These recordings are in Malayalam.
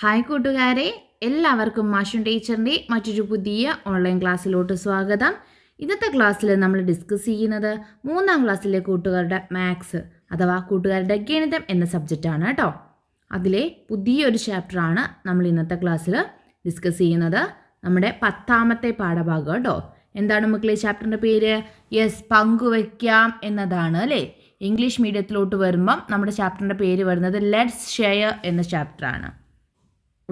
ഹായ് കൂട്ടുകാരെ, എല്ലാവർക്കും മാഷൻ ടീച്ചറിൻ്റെ മറ്റൊരു പുതിയ ഓൺലൈൻ ക്ലാസ്സിലോട്ട് സ്വാഗതം. ഇന്നത്തെ ക്ലാസ്സിൽ നമ്മൾ ഡിസ്കസ് ചെയ്യുന്നത് 3ാം ക്ലാസ്സിലെ കൂട്ടുകാരുടെ മാത്സ് അഥവാ കൂട്ടുകാരുടെ ഗണിതം എന്ന സബ്ജക്റ്റാണ് കേട്ടോ. അതിലെ പുതിയൊരു ചാപ്റ്ററാണ് നമ്മൾ ഇന്നത്തെ ക്ലാസ്സിൽ ഡിസ്കസ് ചെയ്യുന്നത്. നമ്മുടെ 10ാമത്തെ പാഠഭാഗം കേട്ടോ. എന്താണ് മക്കളെ ചാപ്റ്ററിൻ്റെ പേര്? യെസ്, പങ്കുവയ്ക്കാം എന്നതാണ് അല്ലേ. ഇംഗ്ലീഷ് മീഡിയത്തിലോട്ട് വരുമ്പം നമ്മുടെ ചാപ്റ്ററിൻ്റെ പേര് വരുന്നത് ലെറ്റ്സ് ഷെയർ എന്ന ചാപ്റ്ററാണ്.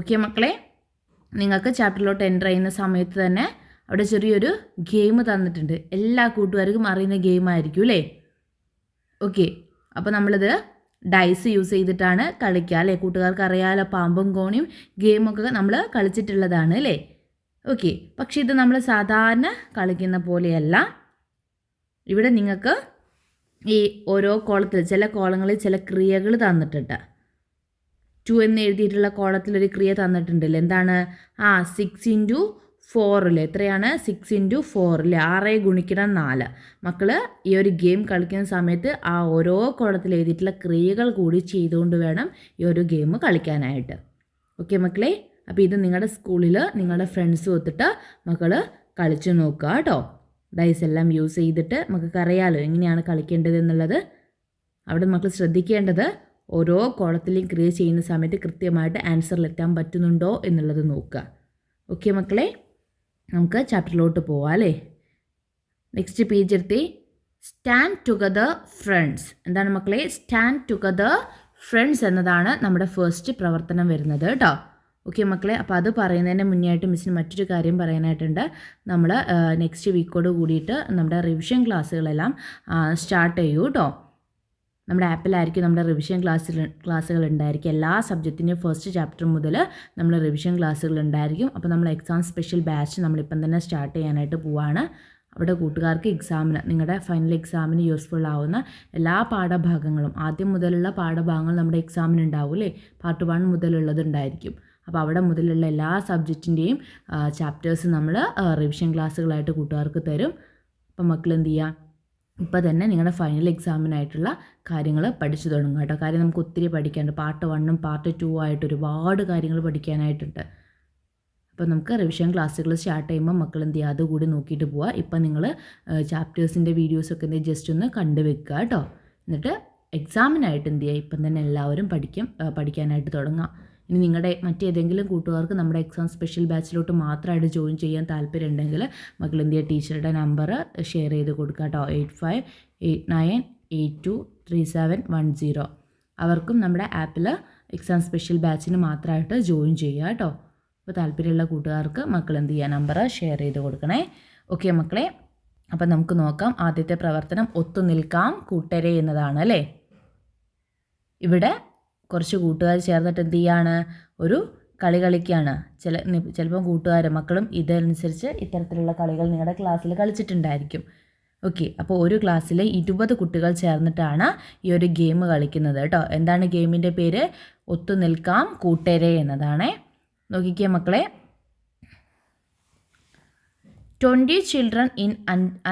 ഓക്കെ മക്കളെ, നിങ്ങൾക്ക് ചാപ്റ്ററിലോട്ട് എൻ്റർ ചെയ്യുന്ന സമയത്ത് തന്നെ അവിടെ ചെറിയൊരു ഗെയിം തന്നിട്ടുണ്ട്. എല്ലാ കൂട്ടുകാർക്കും അറിയുന്ന ഗെയിം ആയിരിക്കും അല്ലേ. ഓക്കെ, അപ്പോൾ നമ്മളിത് ഡൈസ് യൂസ് ചെയ്തിട്ടാണ് കളിക്കുക അല്ലേ. കൂട്ടുകാർക്ക് അറിയാമല്ലോ, പാമ്പും കോണിയും ഗെയിമൊക്കെ നമ്മൾ കളിച്ചിട്ടുള്ളതാണ് അല്ലേ. ഓക്കെ, പക്ഷേ ഇത് നമ്മൾ സാധാരണ കളിക്കുന്ന പോലെയല്ല. ഇവിടെ നിങ്ങൾക്ക് ഈ ഓരോ കോളത്തിൽ ചില കോളങ്ങളിൽ ചില ക്രിയകൾ തന്നിട്ടുണ്ട്. 2 എന്ന് എഴുതിയിട്ടുള്ള കോളത്തിലൊരു ക്രിയ തന്നിട്ടുണ്ടല്ലോ. എന്താണ്? 6 × 4 എത്രയാണ്? 6 × 4 6 ഗുണിക്കണം 4. മക്കൾ ഈ ഒരു ഗെയിം കളിക്കുന്ന സമയത്ത് ആ ഓരോ കോളത്തിൽ എഴുതിയിട്ടുള്ള ക്രിയകൾ കൂടി ചെയ്തുകൊണ്ട് വേണം ഈ ഒരു ഗെയിം കളിക്കാനായിട്ട്. ഓക്കെ മക്കളെ, അപ്പോൾ ഇത് നിങ്ങളുടെ സ്കൂളിൽ നിങ്ങളുടെ ഫ്രണ്ട്സ് ഒത്തിട്ട് മക്കൾ കളിച്ചു നോക്കുക കേട്ടോ. ഡൈസ് എല്ലാം യൂസ് ചെയ്തിട്ട് മക്കൾക്ക് അറിയാമല്ലോ എങ്ങനെയാണ് കളിക്കേണ്ടത് എന്നുള്ളത്. അവിടെ മക്കൾ ശ്രദ്ധിക്കേണ്ടത് ഓരോ കോളത്തിലെയും ക്രിയ ചെയ്യുന്ന സമയത്ത് കൃത്യമായിട്ട് ആൻസറിലെത്താൻ പറ്റുന്നുണ്ടോ എന്നുള്ളത് നോക്കുക. ഓക്കെ മക്കളെ, നമുക്ക് ചാപ്റ്ററിലോട്ട് പോവാം അല്ലേ. നെക്സ്റ്റ് പേജ് എടുത്തി. Stand together friends. എന്താണ് മക്കളെ? സ്റ്റാൻഡ് ടുഗദർ ഫ്രണ്ട്സ് എന്നതാണ് നമ്മുടെ ഫസ്റ്റ് പ്രവർത്തനം വരുന്നത് കേട്ടോ. ഓക്കെ മക്കളെ, അപ്പോൾ അത് പറയുന്നതിന് മുന്നേ ആയിട്ട് മിസ്സിന് മറ്റൊരു കാര്യം പറയാനായിട്ടുണ്ട്. നമ്മൾ നെക്സ്റ്റ് വീക്കോട് കൂടിയിട്ട് നമ്മുടെ റിവിഷൻ ക്ലാസ്സുകളെല്ലാം സ്റ്റാർട്ട് ചെയ്യൂ കേട്ടോ. നമ്മുടെ ആപ്പിലായിരിക്കും നമ്മുടെ റിവിഷൻ ക്ലാസ്സുകൾ ഉണ്ടായിരിക്കും. എല്ലാ സബ്ജക്റ്റിൻ്റെയും ഫസ്റ്റ് ചാപ്റ്റർ മുതൽ നമ്മൾ റിവിഷൻ ക്ലാസ്സുകൾ ഉണ്ടായിരിക്കും. അപ്പോൾ നമ്മൾ എക്സാം സ്പെഷ്യൽ ബാച്ച് നമ്മളിപ്പം തന്നെ സ്റ്റാർട്ട് ചെയ്യാനായിട്ട് പോവുകയാണ്. അവിടെ കൂട്ടുകാർക്ക് എക്സാമിന്, നിങ്ങളുടെ ഫൈനൽ എക്സാമിന് യൂസ്ഫുൾ ആവുന്ന എല്ലാ പാഠഭാഗങ്ങളും, ആദ്യം മുതലുള്ള പാഠഭാഗങ്ങൾ നമ്മുടെ എക്സാമിന് ഉണ്ടാവും അല്ലേ. പാർട്ട് 1 മുതലുള്ളത് ഉണ്ടായിരിക്കും. അപ്പോൾ അവിടെ മുതലുള്ള എല്ലാ സബ്ജക്റ്റിൻ്റെയും ചാപ്റ്റേഴ്സ് നമ്മൾ റിവിഷൻ ക്ലാസ്സുകളായിട്ട് കൂട്ടുകാർക്ക് തരും. അപ്പം മക്കൾ എന്ത് ചെയ്യുക, ഇപ്പോൾ തന്നെ നിങ്ങളുടെ ഫൈനൽ എക്സാമിനായിട്ടുള്ള കാര്യങ്ങൾ പഠിച്ചു തുടങ്ങുക കേട്ടോ. കാര്യം നമുക്ക് ഒത്തിരി പഠിക്കാനുണ്ട്. പാർട്ട് 1ഉം പാർട്ട് 2 ആയിട്ട് ഒരുപാട് കാര്യങ്ങൾ പഠിക്കാനായിട്ടുണ്ട്. അപ്പോൾ നമുക്ക് റിവിഷൻ ക്ലാസ്സുകൾ സ്റ്റാർട്ട് ചെയ്യുമ്പോൾ മക്കൾ എന്ത് ചെയ്യുക, അതുകൂടി നോക്കിയിട്ട് പോവുക. ഇപ്പം നിങ്ങൾ ചാപ്റ്റേഴ്സിൻ്റെ വീഡിയോസൊക്കെ എന്ത് ജസ്റ്റ് ഒന്ന് കണ്ടുവെക്കുക കേട്ടോ. എന്നിട്ട് എക്സാമിനായിട്ട് എന്ത് ചെയ്യുക, ഇപ്പം തന്നെ എല്ലാവരും പഠിക്കാനായിട്ട് തുടങ്ങുക. ഇനി നിങ്ങളുടെ മറ്റേതെങ്കിലും കൂട്ടുകാർക്ക് നമ്മുടെ എക്സാം സ്പെഷ്യൽ ബാച്ചിലോട്ട് മാത്രമായിട്ട് ജോയിൻ ചെയ്യാൻ താല്പര്യം ഉണ്ടെങ്കിൽ മക്കൾ എന്ത് ചെയ്യുക, ടീച്ചറുടെ നമ്പർ ഷെയർ ചെയ്ത് കൊടുക്കുക കേട്ടോ. 8589823710. അവർക്കും നമ്മുടെ ആപ്പിൽ എക്സാം സ്പെഷ്യൽ ബാച്ചിന് മാത്രമായിട്ട് ജോയിൻ ചെയ്യുക കേട്ടോ. അപ്പോൾ താല്പര്യമുള്ള കൂട്ടുകാർക്ക് മക്കൾ എന്ത് ചെയ്യുക, നമ്പർ ഷെയർ ചെയ്ത് കൊടുക്കണേ. ഓക്കെ മക്കളെ, അപ്പം നമുക്ക് നോക്കാം. ആദ്യത്തെ പ്രവർത്തനം ഒത്തുനിൽക്കാം കൂട്ടരെ എന്നതാണ് അല്ലേ. ഇവിടെ കുറച്ച് കൂട്ടുകാർ ചേർന്നിട്ട് എന്ത് ചെയ്യാണ്, ഒരു കളി കളിക്കുകയാണ്. ചിലപ്പം കൂട്ടുകാരും മക്കളും ഇതനുസരിച്ച് ഇത്തരത്തിലുള്ള കളികൾ നിങ്ങളുടെ ക്ലാസ്സിൽ കളിച്ചിട്ടുണ്ടായിരിക്കും. ഓക്കെ, അപ്പോൾ ഒരു ക്ലാസ്സിൽ 20 കുട്ടികൾ ചേർന്നിട്ടാണ് ഈ ഒരു ഗെയിം കളിക്കുന്നത് കേട്ടോ. എന്താണ് ഗെയിമിൻ്റെ പേര്? ഒത്തുനിൽക്കാം കൂട്ടരെ എന്നതാണേ. നോക്കിക്കേ മക്കളെ. 20 children in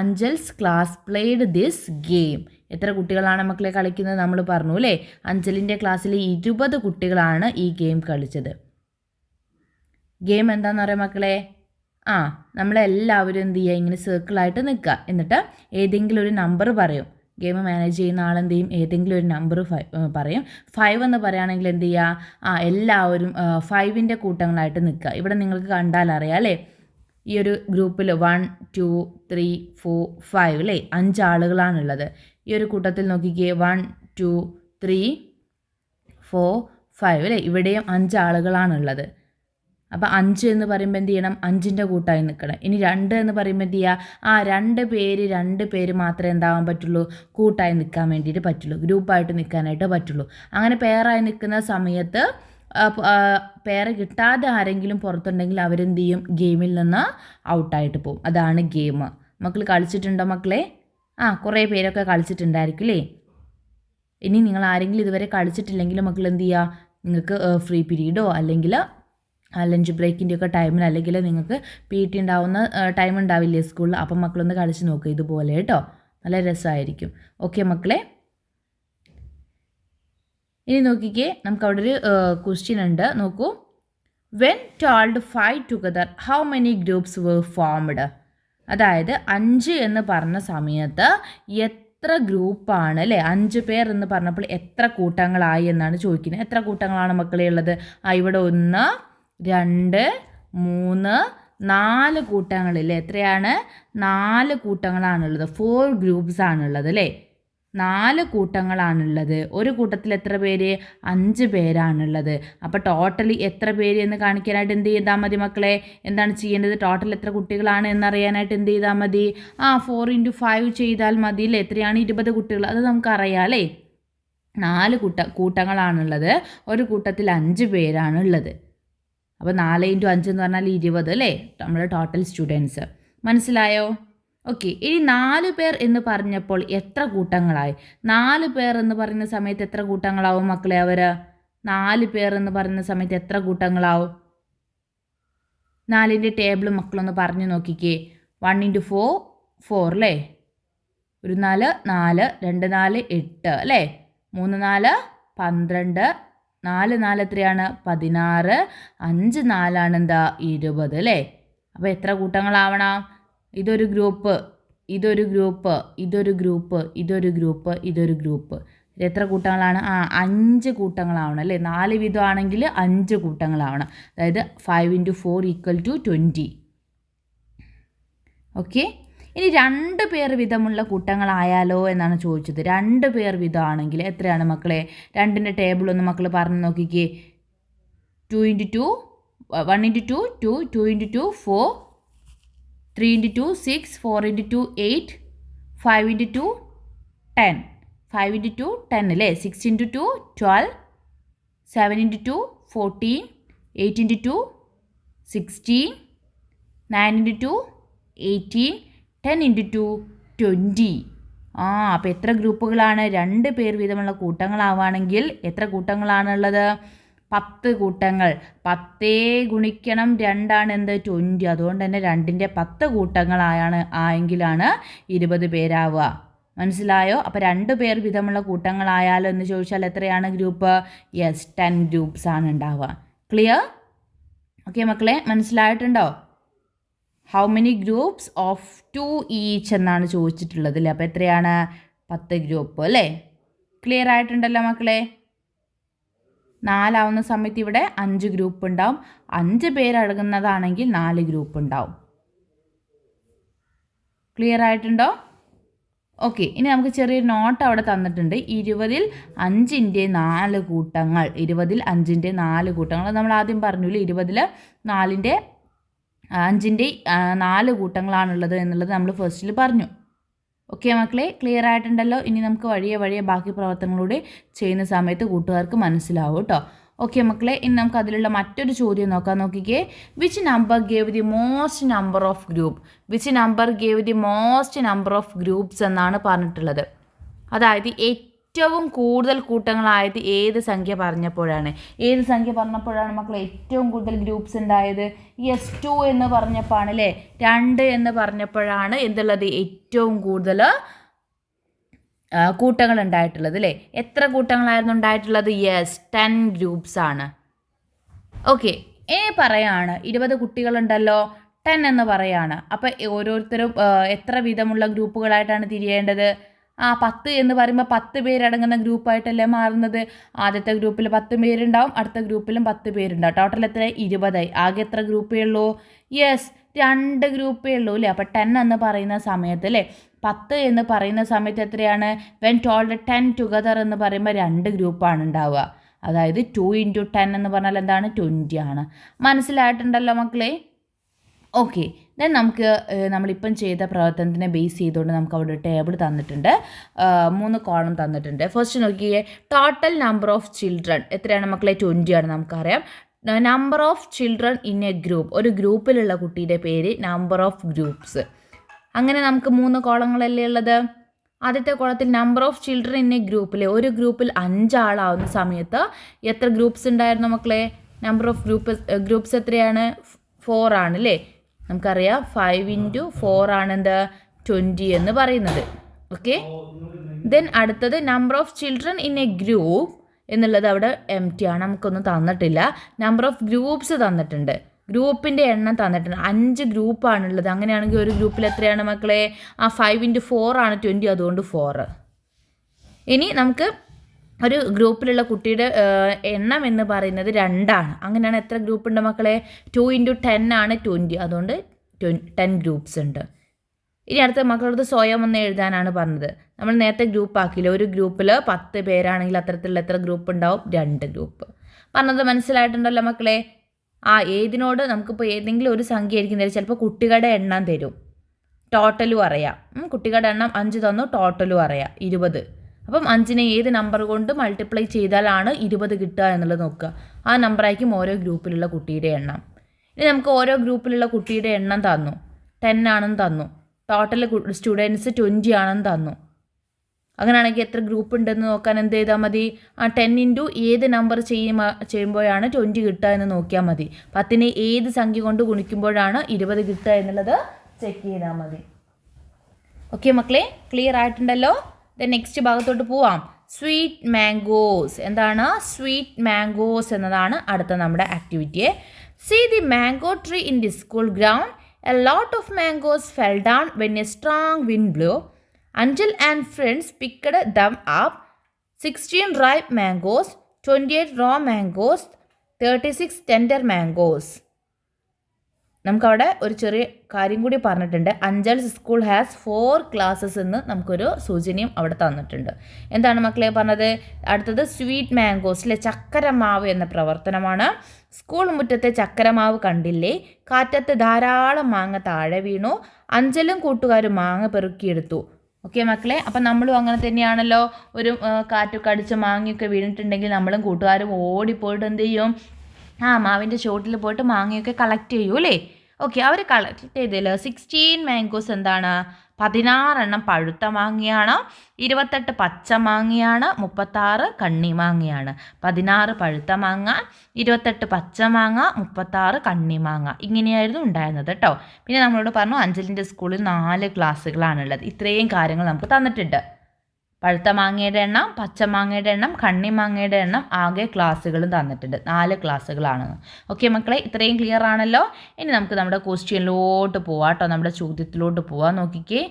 Anjal's class played this game. എത്ര കുട്ടികളാണ് മക്കളെ കളിക്കുന്നത് നമ്മൾ പറഞ്ഞു അല്ലേ. അഞ്ചലിൻ്റെ ക്ലാസ്സിൽ 20 കുട്ടികളാണ് ഈ ഗെയിം കളിച്ചത്. ഗെയിം എന്താണെന്ന് പറയാം മക്കളെ? നമ്മളെല്ലാവരും എന്ത് ചെയ്യുക, ഇങ്ങനെ സർക്കിളായിട്ട് നിൽക്കുക. എന്നിട്ട് ഏതെങ്കിലും ഒരു നമ്പർ പറയും. ഗെയിം മാനേജ് ചെയ്യുന്ന ആളെന്ത് ചെയ്യും, ഏതെങ്കിലും ഒരു നമ്പർ പറയും. 5 എന്ന് പറയുകയാണെങ്കിൽ എന്ത് ചെയ്യുക, എല്ലാവരും 5ൻ്റെ കൂട്ടങ്ങളായിട്ട് നിൽക്കുക. ഇവിടെ നിങ്ങൾക്ക് കണ്ടാൽ അറിയാം അല്ലേ. ഈ ഒരു ഗ്രൂപ്പിൽ 1 2 3 4 5 അല്ലേ, 5 ആളുകളാണുള്ളത്. ഈ ഒരു കൂട്ടത്തിൽ നോക്കിക്കേ, 1 2 3 4 5 അല്ലേ, ഇവിടെയും 5 ആളുകളാണുള്ളത്. അപ്പോൾ 5 എന്ന് പറയുമ്പോൾ എന്ത് ചെയ്യണം, 5ൻ്റെ കൂട്ടായി നിൽക്കണം. ഇനി 2 എന്ന് പറയുമ്പോൾ എന്ത് ചെയ്യുക, 2 പേര് മാത്രമേ എന്താവാൻ പറ്റുള്ളൂ, കൂട്ടായി നിൽക്കാൻ വേണ്ടിയിട്ട് പറ്റുള്ളൂ, ഗ്രൂപ്പായിട്ട് നിൽക്കാനായിട്ട് പറ്റുള്ളൂ. അങ്ങനെ പെയറായി നിൽക്കുന്ന സമയത്ത് പേര് കിട്ടാതെ ആരെങ്കിലും പുറത്തുണ്ടെങ്കിൽ അവരെന്ത് ചെയ്യും, ഗെയിമിൽ നിന്ന് ഔട്ടായിട്ട് പോകും. അതാണ് ഗെയിം. മക്കൾ കളിച്ചിട്ടുണ്ടോ മക്കളെ? കുറേ പേരൊക്കെ കളിച്ചിട്ടുണ്ടായിരിക്കും അല്ലേ. ഇനി നിങ്ങൾ ആരെങ്കിലും ഇതുവരെ കളിച്ചിട്ടില്ലെങ്കിൽ മക്കൾ എന്ത് ചെയ്യുക, നിങ്ങൾക്ക് ഫ്രീ പീരീഡോ അല്ലെങ്കിൽ ലഞ്ച് ബ്രേക്കിൻ്റെ ഒക്കെ ടൈമിൽ, അല്ലെങ്കിൽ നിങ്ങൾക്ക് PT ഉണ്ടാവുന്ന ടൈം ഉണ്ടാവില്ലേ സ്കൂളിൽ, അപ്പം മക്കളൊന്ന് കളിച്ച് നോക്കുക ഇതുപോലെ കേട്ടോ. നല്ല രസമായിരിക്കും. ഓക്കെ മക്കളെ, ഇനി നോക്കിക്കേ, നമുക്ക് അവിടെ ഒരു ക്വസ്റ്റ്യൻ ഉണ്ട്. നോക്കൂ, when told 5 together how many groups were formed. അതായത് 5 എന്ന് പറഞ്ഞ സമയത്ത് എത്ര ഗ്രൂപ്പാണ് അല്ലേ, 5 പേർ എന്ന് പറഞ്ഞപ്പോൾ എത്ര കൂട്ടങ്ങളായി എന്നാണ് ചോദിക്കുന്നത്. എത്ര കൂട്ടങ്ങളാണ് മക്കളെ ഉള്ളത്? ഇവിടെ 1 2 3 4 കൂട്ടങ്ങളില്ലേ? എത്രയാണ്? 4 കൂട്ടങ്ങളാണുള്ളത്. 4 ഗ്രൂപ്പ്സ് ആണുള്ളത് അല്ലേ? 4 കൂട്ടങ്ങളാണുള്ളത്. ഒരു കൂട്ടത്തിൽ എത്ര പേര്? 5 പേരാണുള്ളത്. അപ്പോൾ ടോട്ടലി എത്ര പേര് എന്ന് കാണിക്കാനായിട്ട് എന്ത് ചെയ്താൽ മതി മക്കളെ? എന്താണ് ചെയ്യേണ്ടത്? ടോട്ടൽ എത്ര കുട്ടികളാണ് എന്നറിയാനായിട്ട് എന്ത് ചെയ്താൽ മതി? 4 × 5 ചെയ്താൽ മതി അല്ലേ? എത്രയാണ്? 20 കുട്ടികൾ. അത് നമുക്കറിയാം അല്ലേ? 4 കൂട്ടങ്ങളാണുള്ളത്. ഒരു കൂട്ടത്തിൽ 5 പേരാണുള്ളത്. അപ്പോൾ 4 × 5 എന്ന് പറഞ്ഞാൽ 20 അല്ലേ? നമ്മുടെ ടോട്ടൽ സ്റ്റുഡൻസ്. മനസ്സിലായോ? ഓക്കെ. ഇനി 4 പേർ എന്ന് പറഞ്ഞപ്പോൾ എത്ര കൂട്ടങ്ങളായി? 4 പേർ എന്ന് പറയുന്ന സമയത്ത് എത്ര കൂട്ടങ്ങളാവും മക്കളെ? 4 പേർ എന്ന് പറയുന്ന സമയത്ത് എത്ര കൂട്ടങ്ങളാവും? 4ൻ്റെ ടേബിൾ മക്കളൊന്ന് പറഞ്ഞു നോക്കിക്കേ. 1 × 4 4 അല്ലേ? 1 4 4 2 4 8 അല്ലേ? 3 4 12 4 4 എത്രയാണ്? 16 5 4 എന്താ? 20 അല്ലേ? അപ്പോൾ എത്ര കൂട്ടങ്ങളാവണം? ഇതൊരു ഗ്രൂപ്പ്, ഇതൊരു ഗ്രൂപ്പ്, ഇതൊരു ഗ്രൂപ്പ്, ഇതൊരു ഗ്രൂപ്പ്, ഇതൊരു ഗ്രൂപ്പ്. എത്ര കൂട്ടങ്ങളാണ്? 5 കൂട്ടങ്ങളാവണം അല്ലേ? 4 വീതമാണെങ്കിൽ 5 കൂട്ടങ്ങളാവണം. അതായത് 5 × 4 = 20. ഓക്കെ. ഇനി 2 പേർ വീതമുള്ള കൂട്ടങ്ങളായാലോ എന്നാണ് ചോദിച്ചത്. 2 പേർ വീതമാണെങ്കിൽ എത്രയാണ് മക്കളെ? 2ൻ്റെ ടേബിൾ ഒന്ന് മക്കൾ പറഞ്ഞു നോക്കിക്കേ. 2 × 2 1 × 2 2 2 × 2 4 3 × 2 6 4 × 2 8 5 × 2 10 5 × 2 10 അല്ലേ? 6 × 2 12 7 × 2 14 8 × 2 16 9 × 2 18 10 × 2 20. അപ്പോൾ എത്ര ഗ്രൂപ്പുകളാണ്? 2 പേർ വീതമുള്ള കൂട്ടങ്ങളാവുകയാണെങ്കിൽ എത്ര കൂട്ടങ്ങളാണുള്ളത്? 10 കൂട്ടങ്ങൾ. 10 ഗുണിക്കണം 2 എന്ത്? 20. അതുകൊണ്ട് തന്നെ 2ൻ്റെ 10 കൂട്ടങ്ങളായെങ്കിലാണ് 20 പേരാവുക. മനസ്സിലായോ? അപ്പോൾ 2 പേർ വീതമുള്ള കൂട്ടങ്ങളായാലോ എന്ന് ചോദിച്ചാൽ എത്രയാണ് ഗ്രൂപ്പ്? യെസ്, 10 ഗ്രൂപ്പ്സ് ആണ് ഉണ്ടാവുക. ക്ലിയർ? ഓക്കെ മക്കളെ, മനസ്സിലായിട്ടുണ്ടോ? How many groups of 2 each എന്നാണ് ചോദിച്ചിട്ടുള്ളത് അല്ലേ? അപ്പോൾ എത്രയാണ്? 10 ഗ്രൂപ്പ് അല്ലേ? ക്ലിയർ ആയിട്ടുണ്ടല്ലോ മക്കളെ? 4 ആവുന്ന സമയത്ത് ഇവിടെ 5 ഗ്രൂപ്പ് ഉണ്ടാവും. 5 പേരടങ്ങുന്നതാണെങ്കിൽ 4 ഗ്രൂപ്പ് ഉണ്ടാവും. ക്ലിയർ ആയിട്ടുണ്ടോ? ഓക്കെ. ഇനി നമുക്ക് ചെറിയൊരു നോട്ട് അവിടെ തന്നിട്ടുണ്ട്. 20ൽ 5ൻ്റെ 4 കൂട്ടങ്ങൾ. 20ൽ 5ൻ്റെ 4 കൂട്ടങ്ങൾ നമ്മൾ ആദ്യം പറഞ്ഞില്ലേ? 20ൽ 5ൻ്റെ 4 കൂട്ടങ്ങളാണുള്ളത് എന്നുള്ളത് നമ്മൾ ഫസ്റ്റിൽ പറഞ്ഞു. ഓക്കെ മക്കളെ, ക്ലിയർ ആയിട്ടുണ്ടല്ലോ? ഇനി നമുക്ക് വഴിയെ ബാക്കി പ്രവർത്തനങ്ങളൂടെ ചെയ്യുന്ന സമയത്ത് കൂട്ടുകാർക്ക് മനസ്സിലാവും കേട്ടോ. ഓക്കെ മക്കളെ, ഇനി നമുക്ക് അതിലുള്ള മറ്റൊരു ചോദ്യം നോക്കാം. നോക്കിക്കേ. Which number gave the most number of group? Which number gave the most number of groups എന്നാണ് പറഞ്ഞിട്ടുള്ളത്. അതായത് ഏറ്റവും കൂടുതൽ കൂട്ടങ്ങളായത് ഏത് സംഖ്യ പറഞ്ഞപ്പോഴാണ്? ഏത് സംഖ്യ പറഞ്ഞപ്പോഴാണ് മക്കളെ ഏറ്റവും കൂടുതൽ ഗ്രൂപ്പ്സ് ഉണ്ടായത്? യെസ്, 2 എന്ന് പറഞ്ഞപ്പോഴാണ് അല്ലേ? 2 എന്ന് പറഞ്ഞപ്പോഴാണ് എന്തുള്ളത്? ഏറ്റവും കൂടുതൽ കൂട്ടങ്ങൾ ഉണ്ടായിട്ടുള്ളത് അല്ലേ? എത്ര കൂട്ടങ്ങളായിരുന്നു ഉണ്ടായിട്ടുള്ളത്? യെസ്, 10 ഗ്രൂപ്പ്സ് ആണ്. ഓക്കെ. പറയാണ് 20 കുട്ടികളുണ്ടല്ലോ, 10 എന്ന് പറയാണ്. അപ്പോൾ ഓരോരുത്തരും എത്ര വീതമുള്ള ഗ്രൂപ്പുകളായിട്ടാണ് തിരിയേണ്ടത്? 10 എന്ന് പറയുമ്പോൾ 10 പേരടങ്ങുന്ന ഗ്രൂപ്പായിട്ടല്ലേ മാറുന്നത്? ആദ്യത്തെ ഗ്രൂപ്പിൽ 10 പേരുണ്ടാവും, അടുത്ത ഗ്രൂപ്പിലും 10 പേരുണ്ടാവും. ടോട്ടൽ എത്ര? 20. ആകെ എത്ര ഗ്രൂപ്പേ ഉള്ളൂ? യെസ്, 2 ഗ്രൂപ്പേ ഉള്ളൂ അല്ലേ? അപ്പോൾ 10 എന്ന് പറയുന്ന സമയത്ത് അല്ലേ, 10 എന്ന് പറയുന്ന സമയത്ത് എത്രയാണ്? വെൻ ടോൾഡ് 10 ടുഗദർ എന്ന് പറയുമ്പോൾ 2 ഗ്രൂപ്പാണ് ഉണ്ടാവുക. അതായത് 2 × 10 എന്ന് പറഞ്ഞാൽ എന്താണ്? 20 ആണ്. മനസ്സിലായിട്ടുണ്ടല്ലോ മക്കളെ? ഓക്കെ. ദെൻ നമുക്ക് നമ്മളിപ്പം ചെയ്ത പ്രവർത്തനത്തിനെ ബേസ് ചെയ്തുകൊണ്ട് നമുക്ക് അവിടെ ഒരു ടേബിൾ തന്നിട്ടുണ്ട്. 3 കോളം തന്നിട്ടുണ്ട്. ഫസ്റ്റ് നോക്കിയേ, ടോട്ടൽ നമ്പർ ഓഫ് ചിൽഡ്രൻ എത്രയാണ് മക്കളെ? 20 ആണ് നമുക്കറിയാം. Number of children in A group, ഒരു ഗ്രൂപ്പിലുള്ള കുട്ടിയുടെ പേര് നമ്പർ ഓഫ് ഗ്രൂപ്പ്സ്. അങ്ങനെ നമുക്ക് 3 കോളങ്ങളല്ലേ ഉള്ളത്. ആദ്യത്തെ കോളത്തിൽ number of children in A ഗ്രൂപ്പിലെ, ഒരു ഗ്രൂപ്പിൽ 5 ആളാവുന്ന സമയത്ത് എത്ര ഗ്രൂപ്പ്സ് ഉണ്ടായിരുന്നു മക്കളെ? നമ്പർ ഓഫ് ഗ്രൂപ്പ്സ് എത്രയാണ്? 4 ആണ് അല്ലേ? നമുക്കറിയാം 5 × 4 ആണ് എന്ത്? 20 എന്ന് പറയുന്നത്. ഓക്കെ. ദെൻ അടുത്തത് number of children in A group എന്നുള്ളത് അവിടെ എം ടി ആണ്, നമുക്കൊന്നും തന്നിട്ടില്ല. നമ്പർ ഓഫ് ഗ്രൂപ്പ്സ് തന്നിട്ടുണ്ട്, ഗ്രൂപ്പിൻ്റെ എണ്ണം തന്നിട്ടുണ്ട്. 5 ഗ്രൂപ്പാണുള്ളത്. അങ്ങനെയാണെങ്കിൽ ഒരു ഗ്രൂപ്പിൽ എത്രയാണ് മക്കളെ? 5 × 4 ആണ് 20, അതുകൊണ്ട് 4. ഇനി നമുക്ക് ഒരു ഗ്രൂപ്പിലുള്ള കുട്ടിയുടെ എണ്ണം എന്ന് പറയുന്നത് 2 ആണ്. അങ്ങനെയാണ് എത്ര ഗ്രൂപ്പ് ഉണ്ട് മക്കളെ? 2 × 10 ആണ് 20, അതുകൊണ്ട് 10 ഗ്രൂപ്പ്സ് ഉണ്ട്. ഇനി അടുത്ത മക്കളടുത്ത് സ്വയം ഒന്ന് എഴുതാനാണ് പറഞ്ഞത്. നമ്മൾ നേരത്തെ ഗ്രൂപ്പ് ആക്കിയില്ല. ഒരു ഗ്രൂപ്പിൽ 10 പേരാണെങ്കിൽ അത്തരത്തിലുള്ള എത്ര ഗ്രൂപ്പ് ഉണ്ടാവും? 2 ഗ്രൂപ്പ്. പറഞ്ഞത് മനസ്സിലായിട്ടുണ്ടല്ലോ മക്കളെ? ഏതിനോട് നമുക്കിപ്പോൾ ഏതെങ്കിലും ഒരു സംഖ്യ ആയിരിക്കും തരും. ചിലപ്പോൾ കുട്ടികളുടെ എണ്ണം തരും, ടോട്ടലും അറിയാം. കുട്ടികളുടെ എണ്ണം 5 തന്നു, ടോട്ടലും അറിയാം 20. അപ്പം 5നെ ഏത് നമ്പർ കൊണ്ട് മൾട്ടിപ്ലൈ ചെയ്താലാണ് 20 കിട്ടുക എന്നുള്ളത് നോക്കുക. ആ നമ്പറായിരിക്കും ഓരോ ഗ്രൂപ്പിലുള്ള കുട്ടിയുടെ എണ്ണം. ഇനി നമുക്ക് ഓരോ ഗ്രൂപ്പിലുള്ള കുട്ടിയുടെ എണ്ണം തന്നു, 10 ആണെന്ന് തന്നു. ടോട്ടൽ സ്റ്റുഡൻസ് 20 ആണെന്ന് തന്നു. അങ്ങനെയാണെങ്കിൽ എത്ര ഗ്രൂപ്പ് ഉണ്ടെന്ന് നോക്കാൻ എന്ത് ചെയ്താൽ മതി? 10 × ഏത് നമ്പർ ചെയ്യുമ്പോഴാണ് 20 കിട്ടുക എന്ന് നോക്കിയാൽ മതി. 10നെ ഏത് സംഖ്യ കൊണ്ട് ഗുണിക്കുമ്പോഴാണ് 20 കിട്ടുക എന്നുള്ളത് ചെക്ക് ചെയ്താൽ മതി. ഓക്കെ മക്കളെ, ക്ലിയർ ആയിട്ടുണ്ടല്ലോ? നെക്സ്റ്റ് ഭാഗത്തോട്ട് പോവാം. Sweet mangoes. എന്താണ് സ്വീറ്റ് മാംഗോസ് എന്നതാണ് അടുത്ത നമ്മുടെ ആക്ടിവിറ്റിയെ. See the mango tree in the school ground. A lot of mangoes fell down when a strong wind blew. Angel and friends picked them up. 16 ripe mangoes, 28 raw mangoes, 36 tender mangoes. നമുക്കവിടെ ഒരു ചെറിയ കാര്യം കൂടി പറഞ്ഞിട്ടുണ്ട്. അഞ്ചൽസ് സ്കൂൾ ഹാസ് 4 ക്ലാസ്സസ് എന്ന് നമുക്കൊരു സൂചനയും അവിടെ തന്നിട്ടുണ്ട്. എന്താണ് മക്കളെ പറഞ്ഞത്? അടുത്തത് സ്വീറ്റ് മാംഗോസ് അല്ലെ, ചക്കരമാവ് എന്ന പ്രവർത്തനമാണ്. സ്കൂൾ മുറ്റത്തെ ചക്കരമാവ് കണ്ടില്ലേ? കാറ്റത്ത് ധാരാളം മാങ്ങ താഴെ വീണു. അഞ്ചലും കൂട്ടുകാരും മാങ്ങ പെറുക്കിയെടുത്തു. ഓക്കെ മക്കളെ, അപ്പം നമ്മളും അങ്ങനെ തന്നെയാണല്ലോ. ഒരു കാറ്റൊക്കെ അടിച്ച് മാങ്ങയൊക്കെ വീണിട്ടുണ്ടെങ്കിൽ നമ്മളും കൂട്ടുകാരും ഓടിപ്പോയിട്ട് എന്ത് ചെയ്യും? മാവിൻ്റെ ചോട്ടിൽ പോയിട്ട് മാങ്ങയൊക്കെ കളക്ട് ചെയ്യൂ അല്ലേ? ഓക്കെ, അവർ കളക്ട് ചെയ്തല്ലോ. 16 മാംഗോസ് എന്താണ്? 16 പഴുത്ത മാങ്ങയാണ്, 28 പച്ച മാങ്ങയാണ്, 36 കണ്ണി മാങ്ങയാണ്. 16 പഴുത്ത മാങ്ങ, 28 പച്ച മാങ്ങ, 36 കണ്ണി മാങ്ങ. ഇങ്ങനെയായിരുന്നു ഉണ്ടായിരുന്നത് കേട്ടോ. പിന്നെ നമ്മളോട് പറഞ്ഞു അഞ്ചലിൻ്റെ സ്കൂളിൽ 4 ക്ലാസ്സുകളാണുള്ളത്. ഇത്രയും കാര്യങ്ങൾ നമുക്ക് തന്നിട്ടുണ്ട്. പഴുത്ത മാങ്ങയുടെ എണ്ണം, പച്ച മാങ്ങയുടെ എണ്ണം, കണ്ണി മാങ്ങയുടെ എണ്ണം, ആകെ ക്ലാസ്സുകളും തന്നിട്ടുണ്ട്. 4 ക്ലാസ്സുകളാണ്. ഓക്കെ മക്കളെ, ഇത്രയും ക്ലിയർ ആണല്ലോ? ഇനി നമുക്ക് നമ്മുടെ ക്വസ്റ്റ്യനിലോട്ട് പോവാം കേട്ടോ, നമ്മുടെ ചോദ്യത്തിലോട്ട് പോവാം. നോക്കിക്കേ,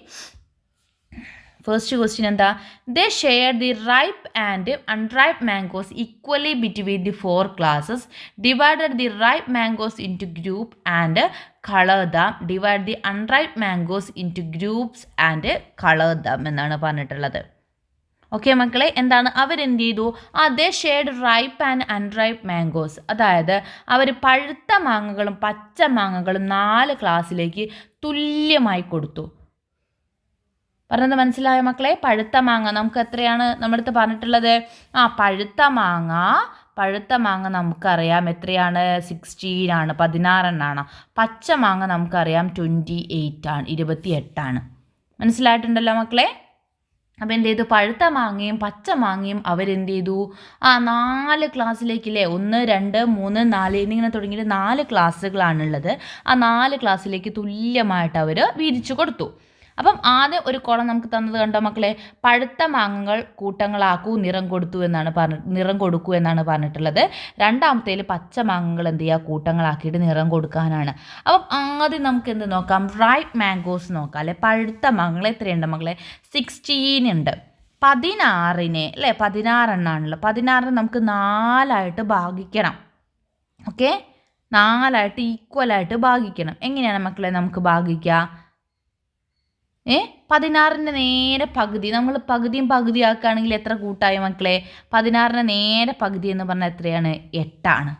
ഫസ്റ്റ് ക്വസ്റ്റ്യൻ എന്താ? They share the ripe and unripe mangoes equally between the 4 classes. Divided the ripe mangoes into group and colour them. Divide the unripe mangoes into groups and colour them എന്നാണ് പറഞ്ഞിട്ടുള്ളത്. ഓക്കെ മക്കളെ, എന്താണ് അവരെന്ത് ചെയ്തു? They shared ripe and unripe mangoes. അതായത് അവർ പഴുത്ത മാങ്ങകളും പച്ച മാങ്ങകളും 4 ക്ലാസ്സിലേക്ക് തുല്യമായി കൊടുത്തു. പറഞ്ഞത് മനസ്സിലായോ മക്കളെ? പഴുത്ത മാങ്ങ നമുക്ക് എത്രയാണ് നമ്മുടെ അടുത്ത് പറഞ്ഞിട്ടുള്ളത്? പഴുത്ത മാങ്ങ നമുക്കറിയാം എത്രയാണ്? 16 ആണ്, 16 പച്ച മാങ്ങ നമുക്കറിയാം 28 ആണ്, 28. മനസ്സിലായിട്ടുണ്ടല്ലോ മക്കളെ? അപ്പോൾ എന്ത് ചെയ്തു? പഴുത്ത മാങ്ങയും പച്ച മാങ്ങയും അവരെന്ത് ചെയ്തു? 4 ക്ലാസ്സിലേക്കില്ലേ, 1, 2, 3, 4 എന്നിങ്ങനെ തുടങ്ങിയിട്ട് 4 ക്ലാസ്സുകളാണുള്ളത്. 4 ക്ലാസ്സിലേക്ക് തുല്യമായിട്ട് അവർ വീതിച്ചു കൊടുത്തു. അപ്പം ആദ്യം ഒരു കോളം നമുക്ക് തന്നത് കണ്ടോ മക്കളെ? പഴുത്ത മാങ്ങകൾ കൂട്ടങ്ങളാക്കൂ, നിറം കൊടുക്കൂ എന്നാണ് പറഞ്ഞിട്ടുള്ളത്. രണ്ടാമത്തേൽ പച്ച മാങ്ങകൾ എന്ത് ചെയ്യുക? കൂട്ടങ്ങളാക്കിയിട്ട് നിറം കൊടുക്കാനാണ്. അപ്പം ആദ്യം നമുക്ക് എന്ത് നോക്കാം? റൈപ്പ് മാംഗോസ് നോക്കാം അല്ലെ. പഴുത്ത മാങ്ങകൾ എത്രയുണ്ട് മക്കളെ? 16 ഉണ്ട്. 16നെ അല്ലേ, 16 എണ്ണാണല്ലോ. 16 നമുക്ക് 4 ഭാഗിക്കണം. ഓക്കെ, 4 ഈക്വലായിട്ട് ഭാഗിക്കണം. എങ്ങനെയാണ് മക്കളെ നമുക്ക് ഭാഗിക്കുക? 16ൻ്റെ നേരെ പകുതി. നമ്മൾ പകുതിയും പകുതിയാക്കുകയാണെങ്കിൽ എത്ര കൂട്ടായി മക്കളെ? 16ൻ്റെ നേരെ പകുതി എന്ന് പറഞ്ഞാൽ എത്രയാണ്? 8 ആണല്ലേ.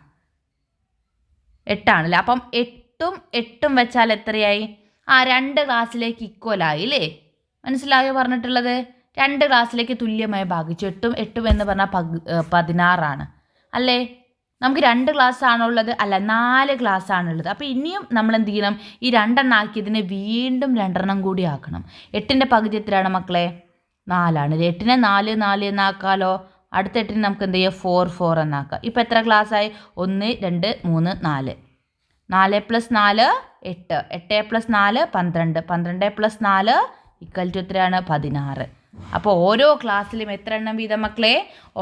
അപ്പം 8 വെച്ചാൽ എത്രയായി? 2 ക്ലാസ്സിലേക്ക് ഈക്വലായി അല്ലേ? മനസ്സിലായോ പറഞ്ഞിട്ടുള്ളത്? 2 ക്ലാസ്സിലേക്ക് തുല്യമായി ഭാഗിച്ചു. 8 എന്ന് പറഞ്ഞാൽ 16 അല്ലേ? നമുക്ക് 2 ക്ലാസ് ആണുള്ളത്, അല്ല 4 ക്ലാസ് ആണുള്ളത്. അപ്പോൾ ഇനിയും നമ്മൾ എന്ത് ചെയ്യണം? ഈ 2 ആക്കിയതിനെ വീണ്ടും 2 കൂടി ആക്കണം. 8ൻ്റെ പകുതി എത്രയാണ് മക്കളെ? 4 8നെ 4 എന്നാക്കാലോ. അടുത്ത 8ന് നമുക്ക് എന്ത് ചെയ്യാം? 4 എന്നാക്കാം. ഇപ്പോൾ എത്ര ക്ലാസ്സായി? 1 2 3 4. 4 + 4 8. 8 + 4 12. 12 + 4 = എത്രയാണ്? 16. അപ്പോൾ ഓരോ ക്ലാസ്സിലും എത്ര എണ്ണം വീതം മക്കളെ?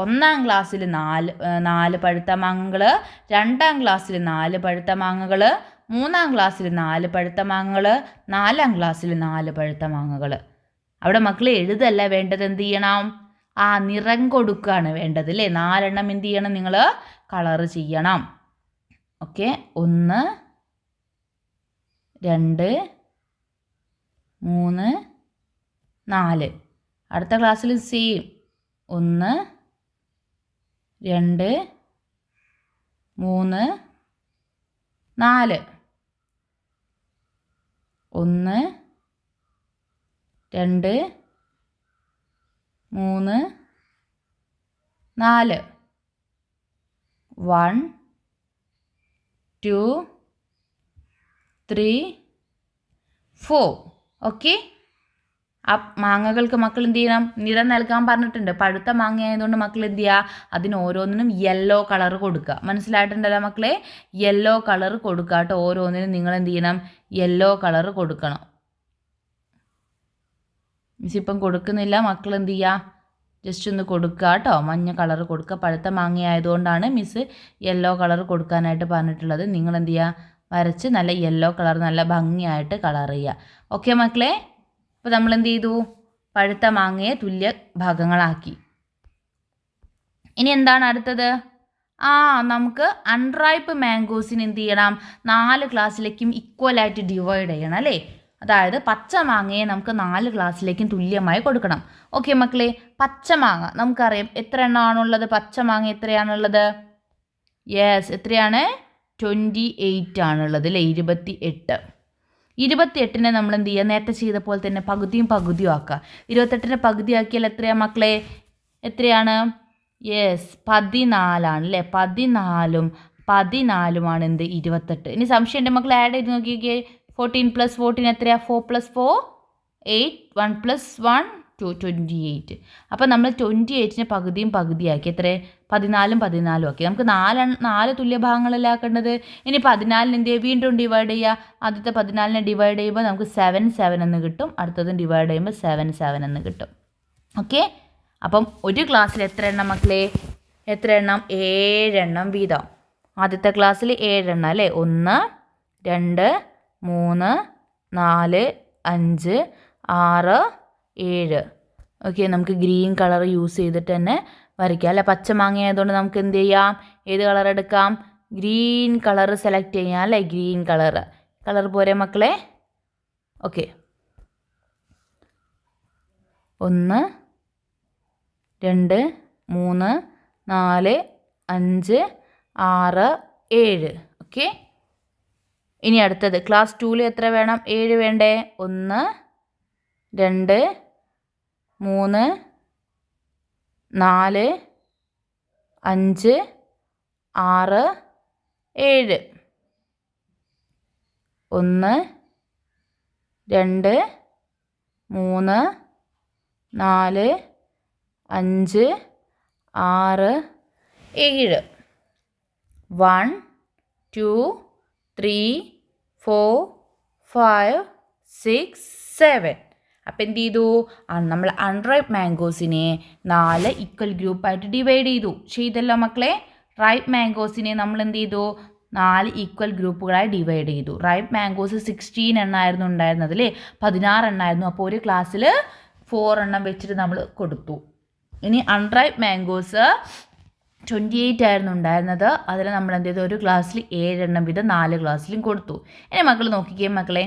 ഒന്നാം ക്ലാസ്സിൽ 4 പഴുത്ത മാങ്ങകൾ, രണ്ടാം ക്ലാസ്സിൽ 4 പഴുത്ത മാങ്ങകൾ, മൂന്നാം ക്ലാസ്സിൽ 4 പഴുത്ത മാങ്ങകൾ, നാലാം ക്ലാസ്സിൽ 4 പഴുത്ത മാങ്ങകൾ. അവിടെ മക്കൾ എഴുതല്ല വേണ്ടത്, എന്ത് ചെയ്യണം? നിറം കൊടുക്കുകയാണ് വേണ്ടത് അല്ലേ? 4 എണ്ണം എന്ത് ചെയ്യണം? നിങ്ങൾ കളർ ചെയ്യണം. ഓക്കെ, 1 2 3 4. അടുത്ത ക്ലാസ്സിൽ സെയിം 1 2 3 4. 1 2 3 4. 1 2 3 4. ഓക്കെ, മാങ്ങകൾക്ക് മക്കൾ എന്ത് ചെയ്യണം? നിറം നൽകാൻ പറഞ്ഞിട്ടുണ്ട്. പഴുത്ത മാങ്ങ ആയതുകൊണ്ട് മക്കൾ എന്ത് ചെയ്യുക? അതിന് ഓരോന്നിനും യെല്ലോ കളർ കൊടുക്കുക. മനസ്സിലായിട്ടുണ്ടല്ലോ മക്കളെ? യെല്ലോ കളർ കൊടുക്കുക കേട്ടോ. ഓരോന്നിനും നിങ്ങൾ എന്ത് ചെയ്യണം? യെല്ലോ കളർ കൊടുക്കണം. മിസ് ഇപ്പം കൊടുക്കുന്നില്ല, മക്കൾ എന്ത് ചെയ്യുക? ജസ്റ്റ് ഒന്ന് കൊടുക്കുക കേട്ടോ. മഞ്ഞ കളർ കൊടുക്കുക. പഴുത്ത മാങ്ങ ആയതുകൊണ്ടാണ് മിസ് യെല്ലോ കളർ കൊടുക്കാനായിട്ട് പറഞ്ഞിട്ടുള്ളത്. നിങ്ങൾ എന്ത് ചെയ്യുക? വരച്ച് നല്ല യെല്ലോ കളർ നല്ല ഭംഗിയായിട്ട് കളർ ചെയ്യുക. ഓക്കെ മക്കളെ? അപ്പോൾ നമ്മൾ എന്ത് ചെയ്തു? പഴുത്ത മാങ്ങയെ തുല്യ ഭാഗങ്ങളാക്കി. ഇനി എന്താണ് അടുത്തത്? നമുക്ക് അൺറൈപ്പ് മാംഗോസിന് എന്ത് ചെയ്യണം? 4 ക്ലാസ്സിലേക്കും ഈക്വലായിട്ട് ഡിവൈഡ് ചെയ്യണം അല്ലേ? അതായത് പച്ച മാങ്ങയെ നമുക്ക് 4 ക്ലാസ്സിലേക്കും തുല്യമായി കൊടുക്കണം. ഓക്കെ മക്കളെ, പച്ച മാങ്ങ നമുക്കറിയാം എത്ര എണ്ണമാണുള്ളത്? പച്ച മാങ്ങ എത്രയാണുള്ളത്? യെസ്, എത്രയാണ്? 28 ആണുള്ളത് അല്ലേ? 28. 28നെ നമ്മൾ എന്ത് ചെയ്യുക? നേരത്തെ ചെയ്ത പോലെ തന്നെ പകുതിയും ആക്കുക. 28നെ പകുതി ആക്കിയാൽ എത്രയാണ് മക്കളെ? എത്രയാണ്? യെസ്, 14 അല്ലേ? 14 എന്ത്? 28. ഇനി സംശയമുണ്ട് മക്കൾ, ആഡ് ചെയ്ത് നോക്കിക്കേ. 14 + 14 എത്രയാ? 4 + 4 8. 1 + 1 2 28. അപ്പോൾ നമ്മൾ 28നെ പകുതിയാക്കി. എത്ര? 14 ആക്കി. നമുക്ക് 4 തുല്യ ഭാഗങ്ങളല്ലേ ആക്കേണ്ടത്. ഇനി 14 എന്ത് ചെയ്യുക? വീണ്ടും ഡിവൈഡ് ചെയ്യുക. ആദ്യത്തെ 14നെ ഡിവൈഡ് ചെയ്യുമ്പോൾ നമുക്ക് 7 എന്ന് കിട്ടും. അടുത്തതും ഡിവൈഡ് ചെയ്യുമ്പോൾ 7 എന്ന് കിട്ടും. ഓക്കെ, അപ്പം ഒരു ക്ലാസ്സിൽ എത്ര എണ്ണം മക്കളെ? എത്ര എണ്ണം? 7 എണ്ണം വീതം. ആദ്യത്തെ ക്ലാസ്സിൽ 7 എണ്ണം അല്ലേ? 1 2 3 4 5 6 7. ഓക്കെ, നമുക്ക് ഗ്രീൻ കളർ യൂസ് ചെയ്തിട്ട് തന്നെ വരയ്ക്കാം അല്ലേ? പച്ച മാങ്ങ ആയതുകൊണ്ട് നമുക്ക് എന്ത് ചെയ്യാം? ഏത് കളർ എടുക്കാം? ഗ്രീൻ കളർ സെലക്ട് ചെയ്യാം അല്ലേ? ഗ്രീൻ കളർ പോരെ മക്കളെ? ഓക്കെ, 1 2 3 4 5 6 7. ഓക്കെ, ഇനി അടുത്തത് ക്ലാസ് 2ൽ എത്ര വേണം? 7 വേണ്ടേ? 1 2 3 4 5 6 7. 1 2 3 4 5 6 7. 1 2 3 4 5 6 7. അപ്പം എന്ത് ചെയ്തു? നമ്മൾ അൺറൈപ്പ് മാംഗോസിനെ 4 ഈക്വൽ ഗ്രൂപ്പായിട്ട് ഡിവൈഡ് ചെയ്തല്ലോ മക്കളെ. റൈപ്പ് മാംഗോസിനെ നമ്മൾ എന്ത് ചെയ്തു? 4 ഈക്വൽ ഗ്രൂപ്പുകളായി ഡിവൈഡ് ചെയ്തു. റൈപ്പ് മാംഗോസ് 16 എണ്ണമായിരുന്നു ഉണ്ടായിരുന്നത് അല്ലേ? 16 എണ്ണമായിരുന്നു. അപ്പോൾ ഒരു ക്ലാസ്സിൽ 4 എണ്ണം വെച്ചിട്ട് നമ്മൾ കൊടുത്തു. ഇനി അൺറൈപ്പ് മാംഗോസ് 28 ആയിരുന്നു ഉണ്ടായിരുന്നത്. അതിൽ നമ്മൾ എന്ത് ചെയ്തു? ഒരു ക്ലാസ്സിൽ 7 എണ്ണം വീതം 4 ക്ലാസ്സിലും കൊടുത്തു. ഇനി മക്കൾ നോക്കിക്കേ മക്കളെ,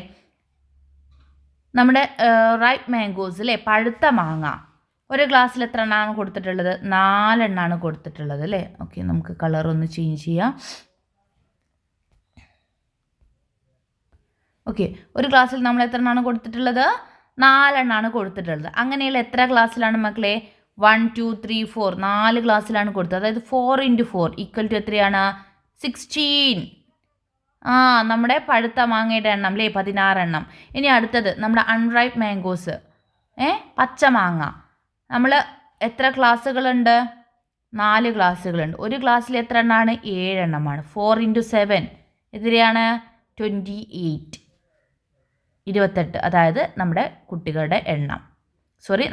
നമ്മുടെ റൈപ്പ് മാംഗോസ് അല്ലേ? പഴുത്ത മാങ്ങ ഒരു ക്ലാസ്സിൽ എത്ര എണ്ണമാണ് കൊടുത്തിട്ടുള്ളത്? 4 എണ്ണമാണ് കൊടുത്തിട്ടുള്ളത് അല്ലേ? ഓക്കെ, നമുക്ക് കളർ ഒന്ന് ചേഞ്ച് ചെയ്യാം. ഓക്കെ, ഒരു ക്ലാസ്സിൽ നമ്മൾ എത്ര എണ്ണമാണ് കൊടുത്തിട്ടുള്ളത്? 4 എണ്ണമാണ് കൊടുത്തിട്ടുള്ളത്. അങ്ങനെയുള്ള എത്ര ക്ലാസ്സിലാണ് മക്കളെ? 1 2 3 4 4 ക്ലാസ്സിലാണ് കൊടുത്തത്. അതായത് 4 × 4 = എത്രയാണ്? 16. നമ്മുടെ പഴുത്ത മാങ്ങയുടെ എണ്ണം അല്ലേ? 16 എണ്ണം. ഇനി അടുത്തത് നമ്മുടെ അൺറൈപ്പ് മാംഗോസ്, പച്ച മാങ്ങ. നമ്മൾ എത്ര ക്ലാസ്സുകളുണ്ട്? 4 ക്ലാസ്സുകളുണ്ട്. ഒരു ക്ലാസ്സിൽ എത്ര എണ്ണമാണ്? 7 എണ്ണമാണ്. 4 × 7 എത്രയാണ്? 28. അതായത് നമ്മുടെ കുട്ടികളുടെ എണ്ണം.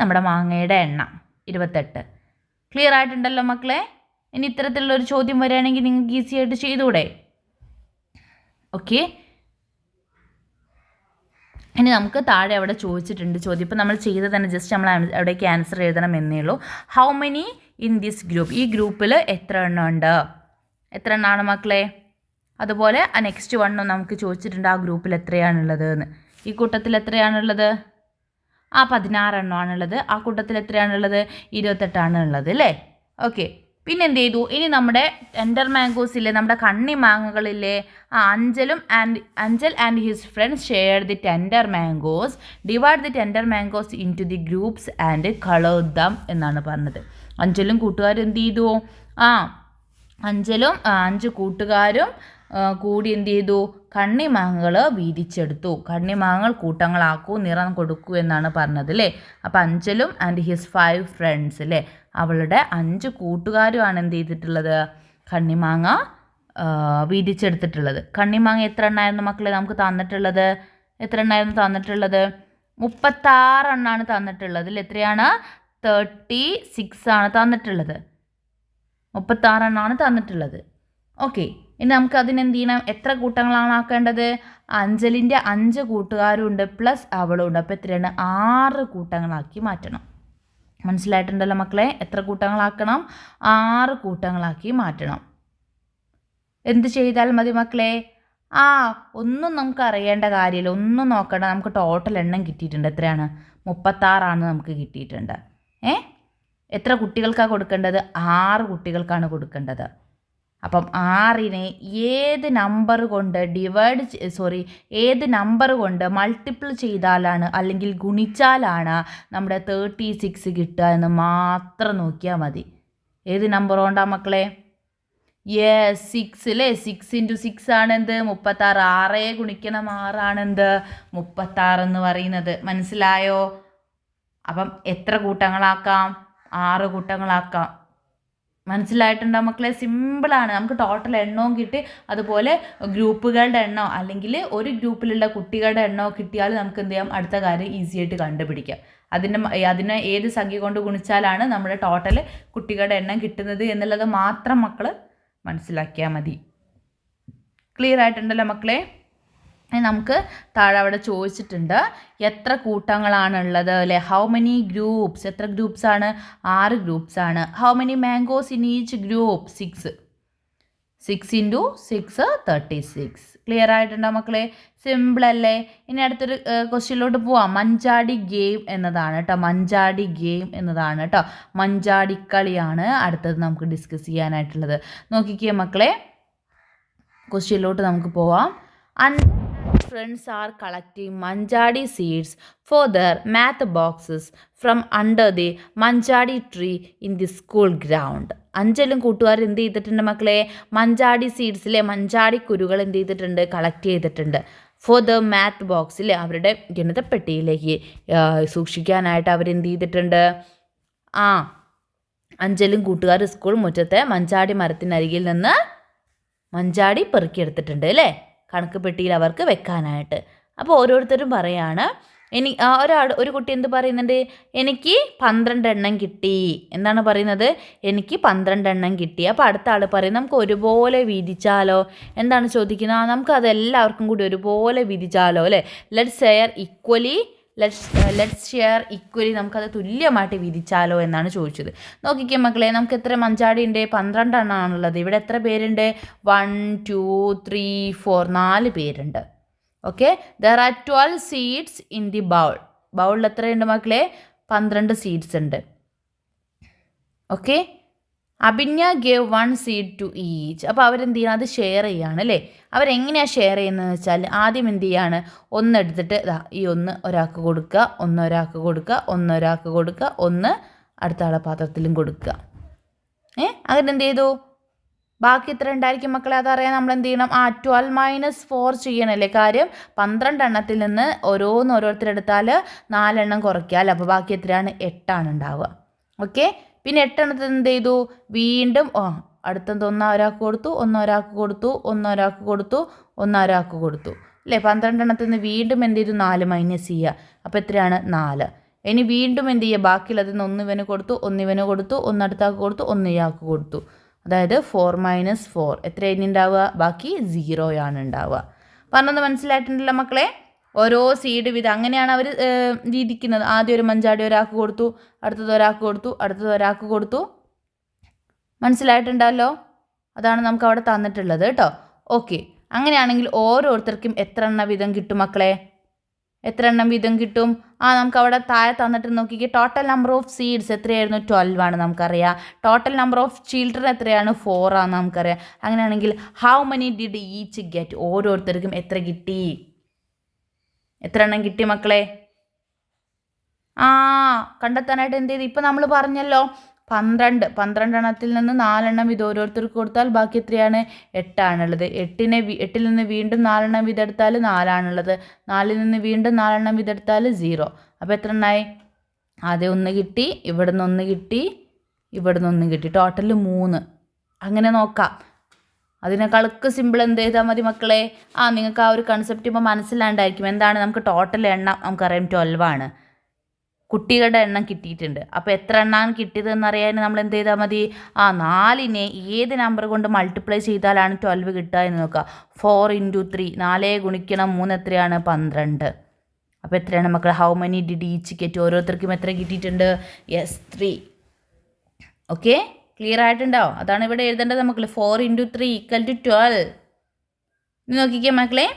നമ്മുടെ മാങ്ങയുടെ എണ്ണം 28. ക്ലിയർ ആയിട്ടുണ്ടല്ലോ മക്കളെ? ഇനി ഇത്തരത്തിലുള്ളൊരു ചോദ്യം വരികയാണെങ്കിൽ നിങ്ങൾക്ക് ഈസി ആയിട്ട് ചെയ്തുകൂടെ? ഓക്കെ. ഇനി നമുക്ക് താഴെ അവിടെ ചോദിച്ചിട്ടുണ്ട് ചോദ്യം. ഇപ്പം നമ്മൾ ചെയ്തത് തന്നെ ജസ്റ്റ് നമ്മൾ അവിടേക്ക് ആൻസർ എഴുതണം എന്നേ ഉള്ളൂ. How many in this group? ഈ ഗ്രൂപ്പിൽ എത്ര എണ്ണം ഉണ്ട്? എത്ര എണ്ണമാണ് മക്കളെ? അതുപോലെ നെക്സ്റ്റ് വണ്ണും നമുക്ക് ചോദിച്ചിട്ടുണ്ട് ആ ഗ്രൂപ്പിൽ എത്രയാണുള്ളത് എന്ന്. ഈ കൂട്ടത്തിൽ എത്രയാണുള്ളത്? 16 എണ്ണമാണുള്ളത്. ആ കൂട്ടത്തിൽ എത്രയാണുള്ളത്? 28 ഉള്ളത് അല്ലേ? ഓക്കെ. പിന്നെ എന്ത് ചെയ്തു? ഇനി നമ്മുടെ ടെൻഡർ മാംഗോസില്ലേ, നമ്മുടെ കണ്ണി മാങ്ങകളില്ലേ, Anchal and his friends share the tender mangoes, divide the tender mangoes into the groups and colour them എന്നാണ് പറഞ്ഞത്. അഞ്ചലും കൂട്ടുകാരും എന്ത് ചെയ്തു? അഞ്ചലും 5 കൂട്ടുകാരും കൂടി എന്ത് ചെയ്തു? കണ്ണിമാങ്ങകൾ വീതിച്ചെടുത്തു. കണ്ണിമാങ്ങകൾ കൂട്ടങ്ങളാക്കൂ, നിറം കൊടുക്കൂ എന്നാണ് പറഞ്ഞത് അല്ലേ? അപ്പം അഞ്ചലും ആൻഡ് ഹിസ് 5 ഫ്രണ്ട്സ് അല്ലേ, അവളുടെ 5 കൂട്ടുകാരുമാണ് എന്ത് ചെയ്തിട്ടുള്ളത്? കണ്ണിമാങ്ങ വീതിച്ചെടുത്തിട്ടുള്ളത്. കണ്ണിമാങ്ങ എത്ര എണ്ണമായിരുന്നു മക്കളെ നമുക്ക് തന്നിട്ടുള്ളത്? എത്ര എണ്ണമായിരുന്നു തന്നിട്ടുള്ളത്? 36 എണ്ണമാണ് തന്നിട്ടുള്ളത് അല്ലേ? എത്രയാണ്? 36 ആണ് തന്നിട്ടുള്ളത്. 36 എണ്ണമാണ് തന്നിട്ടുള്ളത്. ഓക്കെ. ഇനി നമുക്ക് അതിനെന്ത് ചെയ്യണം? എത്ര കൂട്ടങ്ങളാണ് ആക്കേണ്ടത്? അഞ്ചലിൻ്റെ 5 കൂട്ടുകാരുണ്ട് പ്ലസ് അവളുണ്ട്. അപ്പോൾ എത്രയാണ്? 6 കൂട്ടങ്ങളാക്കി മാറ്റണം. മനസ്സിലായിട്ടുണ്ടല്ലോ മക്കളെ? എത്ര കൂട്ടങ്ങളാക്കണം? 6 കൂട്ടങ്ങളാക്കി മാറ്റണം. എന്ത് ചെയ്താൽ മതി മക്കളെ? ഒന്നും നമുക്ക് അറിയേണ്ട കാര്യമില്ല, ഒന്നും നോക്കണ്ട. നമുക്ക് ടോട്ടൽ എണ്ണം കിട്ടിയിട്ടുണ്ട്. എത്രയാണ്? 36 നമുക്ക് കിട്ടിയിട്ടുണ്ട്. എത്ര കുട്ടികൾക്കാണ് കൊടുക്കേണ്ടത്? 6 കുട്ടികൾക്കാണ് കൊടുക്കേണ്ടത്. അപ്പം 6നെ ഏത് നമ്പർ കൊണ്ട് മൾട്ടിപ്പിൾ ചെയ്താലാണ് അല്ലെങ്കിൽ ഗുണിച്ചാലാണ് നമ്മുടെ 36 കിട്ടുക എന്ന് മാത്രം നോക്കിയാൽ മതി. ഏത് നമ്പർ കൊണ്ടാണ് മക്കളെ? 6 അല്ലേ? 6 × 6 ആണെന്ത്? 36. 6 ഗുണിക്കണം 6 ആണെന്ത്? 36 എന്ന് പറയുന്നത്. മനസ്സിലായോ? അപ്പം എത്ര കൂട്ടങ്ങളാക്കാം? 6 കൂട്ടങ്ങളാക്കാം. മനസ്സിലായിട്ടുണ്ടോ മക്കളെ? സിമ്പിളാണ്. നമുക്ക് ടോട്ടൽ എണ്ണവും കിട്ടി, അതുപോലെ ഗ്രൂപ്പുകളുടെ എണ്ണോ അല്ലെങ്കിൽ ഒരു ഗ്രൂപ്പിലുള്ള കുട്ടികളുടെ എണ്ണോ കിട്ടിയാൽ നമുക്ക് എന്ത് ചെയ്യാം? അടുത്ത കാര്യം ഈസി ആയിട്ട് കണ്ടുപിടിക്കാം. അതിനെ ഏത് സംഖ്യ കൊണ്ട് ഗുണിച്ചാലാണ് നമ്മുടെ ടോട്ടൽ കുട്ടികളുടെ എണ്ണം കിട്ടുന്നത് എന്നുള്ളത് മാത്രം മക്കൾ മനസ്സിലാക്കിയാൽ മതി. ക്ലിയർ ആയിട്ടുണ്ടല്ലോ മക്കളെ? നമുക്ക് താഴെ അവിടെ ചോദിച്ചിട്ടുണ്ട് എത്ര കൂട്ടങ്ങളാണുള്ളത് അല്ലേ? How many groups? എത്ര ഗ്രൂപ്പ്സ് ആണ്? 6 ഗ്രൂപ്പ്സ് ആണ്. How many mangoes in each group? 6. 6 × 6 36. Clear ആയിട്ടുണ്ടോ മക്കളെ? സിമ്പിൾ അല്ലേ? ഇനി അടുത്തൊരു ക്വസ്റ്റ്യനിലോട്ട് പോവാം. മഞ്ചാടി ഗെയിം എന്നതാണ് കേട്ടോ. മഞ്ചാടി ഗെയിം എന്നതാണ് കേട്ടോ. മഞ്ചാടിക്കളിയാണ് അടുത്തത് നമുക്ക് ഡിസ്കസ് ചെയ്യാനായിട്ടുള്ളത്. നോക്കിക്കേ മക്കളെ, ക്വസ്റ്റ്യനിലോട്ട് നമുക്ക് പോവാം. Friends are collecting manjadi seeds for their math boxes from under the manjadi tree in the school ground. അഞ്ചലും കൂട്ടുകാർ എന്ത് ചെയ്തിട്ടുണ്ട് മക്കളെ? മഞ്ചാടി സീഡ്സിലെ മഞ്ചാടി കുരുകൾ എന്ത് ചെയ്തിട്ടുണ്ട്? കളക്ട് ചെയ്തിട്ടുണ്ട്. ഫോർ ദ മാത്ത് ബോക്സിലെ അവരുടെ ഗണിതപ്പെട്ടിയിലേക്ക് സൂക്ഷിക്കാനായിട്ട് അവരെന്ത് ചെയ്തിട്ടുണ്ട്? അഞ്ചലും കൂട്ടുകാർ സ്കൂൾ മുറ്റത്തെ മഞ്ചാടി മരത്തിനരികിൽ നിന്ന് മഞ്ചാടി പെറുക്കിയെടുത്തിട്ടുണ്ട് അല്ലേ? കണക്ക് പെട്ടിയിൽ അവർക്ക് വെക്കാനായിട്ട്. അപ്പോൾ ഓരോരുത്തരും പറയാണ്, ഒരു കുട്ടി എന്ത് പറയുന്നുണ്ട്? എനിക്ക് 12 എണ്ണം കിട്ടി. എന്താണ് പറയുന്നത്? എനിക്ക് 12 എണ്ണം കിട്ടി. അപ്പോൾ അടുത്ത ആൾ പറയും നമുക്ക് ഒരുപോലെ വീതിച്ചാലോ? എന്താണ് ചോദിക്കുന്നത്? നമുക്ക് അതെല്ലാവർക്കും കൂടി ഒരുപോലെ വീതിച്ചാലോ അല്ലേ? ലെറ്റ്സ് ഷെയർ ഈക്വലി നമുക്കത് തുല്യമായിട്ട് വീതിച്ചാലോ എന്നാണ് ചോദിച്ചത്. നോക്കിക്കേ മക്കളെ, നമുക്ക് എത്ര മഞ്ചാടി ഉണ്ട്? 12 എണ്ണമാണുള്ളത്. ഇവിടെ എത്ര പേരുണ്ട്? 1 2 3 4 4 പേരുണ്ട്. Okay. There are 12 seeds in the ബൗളിൽ എത്രയുണ്ട് മക്കളെ? 12 സീഡ്സ് ഉണ്ട്. Okay. Abhinya gave 1 seed to each. അപ്പോൾ അവരെന്ത് ചെയ്യണം? അത് ഷെയർ ചെയ്യാണ് അല്ലേ? അവരെങ്ങനെയാണ് ഷെയർ ചെയ്യുന്നതെന്ന് വെച്ചാൽ ആദ്യം എന്ത് ചെയ്യാണ്? എടുത്തിട്ട് ഈ 1 ഒരാൾക്ക് കൊടുക്കുക, 1 ഒരാൾക്ക് കൊടുക്കുക, 1 ഒരാൾക്ക് കൊടുക്കുക, 1 അടുത്ത ആളെ പാത്രത്തിലും കൊടുക്കുക. അങ്ങനെ എന്ത് ചെയ്തു? ബാക്കി എത്ര ഉണ്ടായിരിക്കും മക്കളെ? അതറിയാൻ നമ്മൾ എന്ത് ചെയ്യണം? 12 - 4 ചെയ്യണമല്ലേ? കാര്യം 12 എണ്ണത്തിൽ നിന്ന് ഓരോരുത്തരെടുത്താൽ 4 എണ്ണം കുറയ്ക്കുക. അപ്പോൾ ബാക്കി എത്രയാണ്? 8 ഉണ്ടാവുക. ഓക്കെ. പിന്നെ 8 എണ്ണത്തിൽ എന്ത് ചെയ്തു? വീണ്ടും അടുത്തത് 1 ഒരാൾക്ക് കൊടുത്തു, 1 ഒരാൾക്ക് കൊടുത്തു, 1 ഒരാൾക്ക് കൊടുത്തു, 1 ഒരാൾക്ക് കൊടുത്തു അല്ലേ? 12 എണ്ണത്തിൽ നിന്ന് വീണ്ടും എന്ത് ചെയ്തു? 4 മൈനസ് ചെയ്യുക. അപ്പോൾ എത്രയാണ്? 4. ഇനി വീണ്ടും എന്ത് ചെയ്യുക, ബാക്കിയുള്ളതിൽ നിന്ന് ഒന്ന് ഇവന് കൊടുത്തു, ഒന്ന് ഇവന് കൊടുത്തു, ഒന്ന് അടുത്താൾക്ക് കൊടുത്തു, ഒന്ന് ഇയാൾക്ക് കൊടുത്തു. അതായത് 4 - 4 എത്ര ഇനി ഉണ്ടാവുക, ബാക്കി 0 ആണ് ഉണ്ടാവുക. പറഞ്ഞത് മനസ്സിലായിട്ടുണ്ടല്ലോ മക്കളെ. ഓരോ സീഡ് വീതം അങ്ങനെയാണ് അവർ വീതിക്കുന്നത്. ആദ്യം ഒരു മഞ്ചാടി ഒരാൾക്ക് കൊടുത്തു, അടുത്തത് ഒരാൾക്ക് കൊടുത്തു, അടുത്തത് ഒരാൾക്ക് കൊടുത്തു. മനസ്സിലായിട്ടുണ്ടല്ലോ. അതാണ് നമുക്ക് അവിടെ തന്നിട്ടുള്ളത് കേട്ടോ. ഓക്കെ, അങ്ങനെയാണെങ്കിൽ ഓരോരുത്തർക്കും എത്ര എണ്ണം വീതം കിട്ടും മക്കളെ? എത്ര എണ്ണം വീതം കിട്ടും? നമുക്ക് അവിടെ താഴെ തന്നിട്ട് നോക്കിക്കേ. ടോട്ടൽ നമ്പർ ഓഫ് സീഡ്സ് എത്രയായിരുന്നു? 12 ആണ് നമുക്കറിയാം. ടോട്ടൽ നമ്പർ ഓഫ് ചിൽഡ്രൻ എത്രയാണ്? 4 ആണ് നമുക്കറിയാം. അങ്ങനെയാണെങ്കിൽ how many did each get? ഓരോരുത്തർക്കും എത്ര കിട്ടി? എത്ര എണ്ണം കിട്ടി മക്കളെ? കണ്ടെത്താനായിട്ട് എന്ത് ചെയ്തു? ഇപ്പം നമ്മൾ പറഞ്ഞല്ലോ 12 എണ്ണത്തിൽ നിന്ന് 4 എണ്ണം വീതം ഓരോരുത്തർക്ക് കൊടുത്താൽ ബാക്കി എത്രയാണ്? 8 ആണുള്ളത്. 8-ൽ നിന്ന് വീണ്ടും 4 എണ്ണം വീതം എടുത്താൽ 4 ആണുള്ളത്. 4-ൽ നിന്ന് വീണ്ടും 4 എണ്ണം വീതം എടുത്താൽ 0. അപ്പോൾ എത്ര എണ്ണമായി? ആദ്യം 1 കിട്ടി, ഇവിടെ നിന്ന് 1 കിട്ടി, ഇവിടെ നിന്ന് 1 കിട്ടി. ടോട്ടൽ 3. അങ്ങനെ നോക്കാം. അതിനേക്കാളൊക്കെ സിമ്പിൾ എന്ത് ചെയ്താൽ മതി മക്കളെ? നിങ്ങൾക്ക് ആ ഒരു കൺസെപ്റ്റ് ഇപ്പോൾ മനസ്സിലാണ്ടായിരിക്കും. എന്താണ്? നമുക്ക് ടോട്ടൽ എണ്ണം നമുക്കറിയാം 12 ആണ്. കുട്ടികളുടെ എണ്ണം കിട്ടിയിട്ടുണ്ട്. അപ്പോൾ എത്ര എണ്ണമാണ് കിട്ടിയതെന്ന് അറിയാൻ നമ്മൾ എന്ത് ചെയ്താൽ മതി? 4നെ ഏത് നമ്പർ കൊണ്ട് മൾട്ടിപ്ലൈ ചെയ്താലാണ് 12 കിട്ടുക എന്ന് നോക്കുക. 4 × 3, 4 ഗുണിക്കണം 3 എത്രയാണ്? 12. അപ്പോൾ എത്രയാണ് മക്കൾ? How many did each get? ഓരോരുത്തർക്കും എത്ര കിട്ടിയിട്ടുണ്ട്? യെസ്, 3. ഓക്കെ, ക്ലിയർ ആയിട്ടുണ്ടോ? അതാണ് ഇവിടെ എഴുതേണ്ടത് മക്കളെ. 4 × 3 = 12. ഇനി നോക്കിക്കേ മക്കളെ.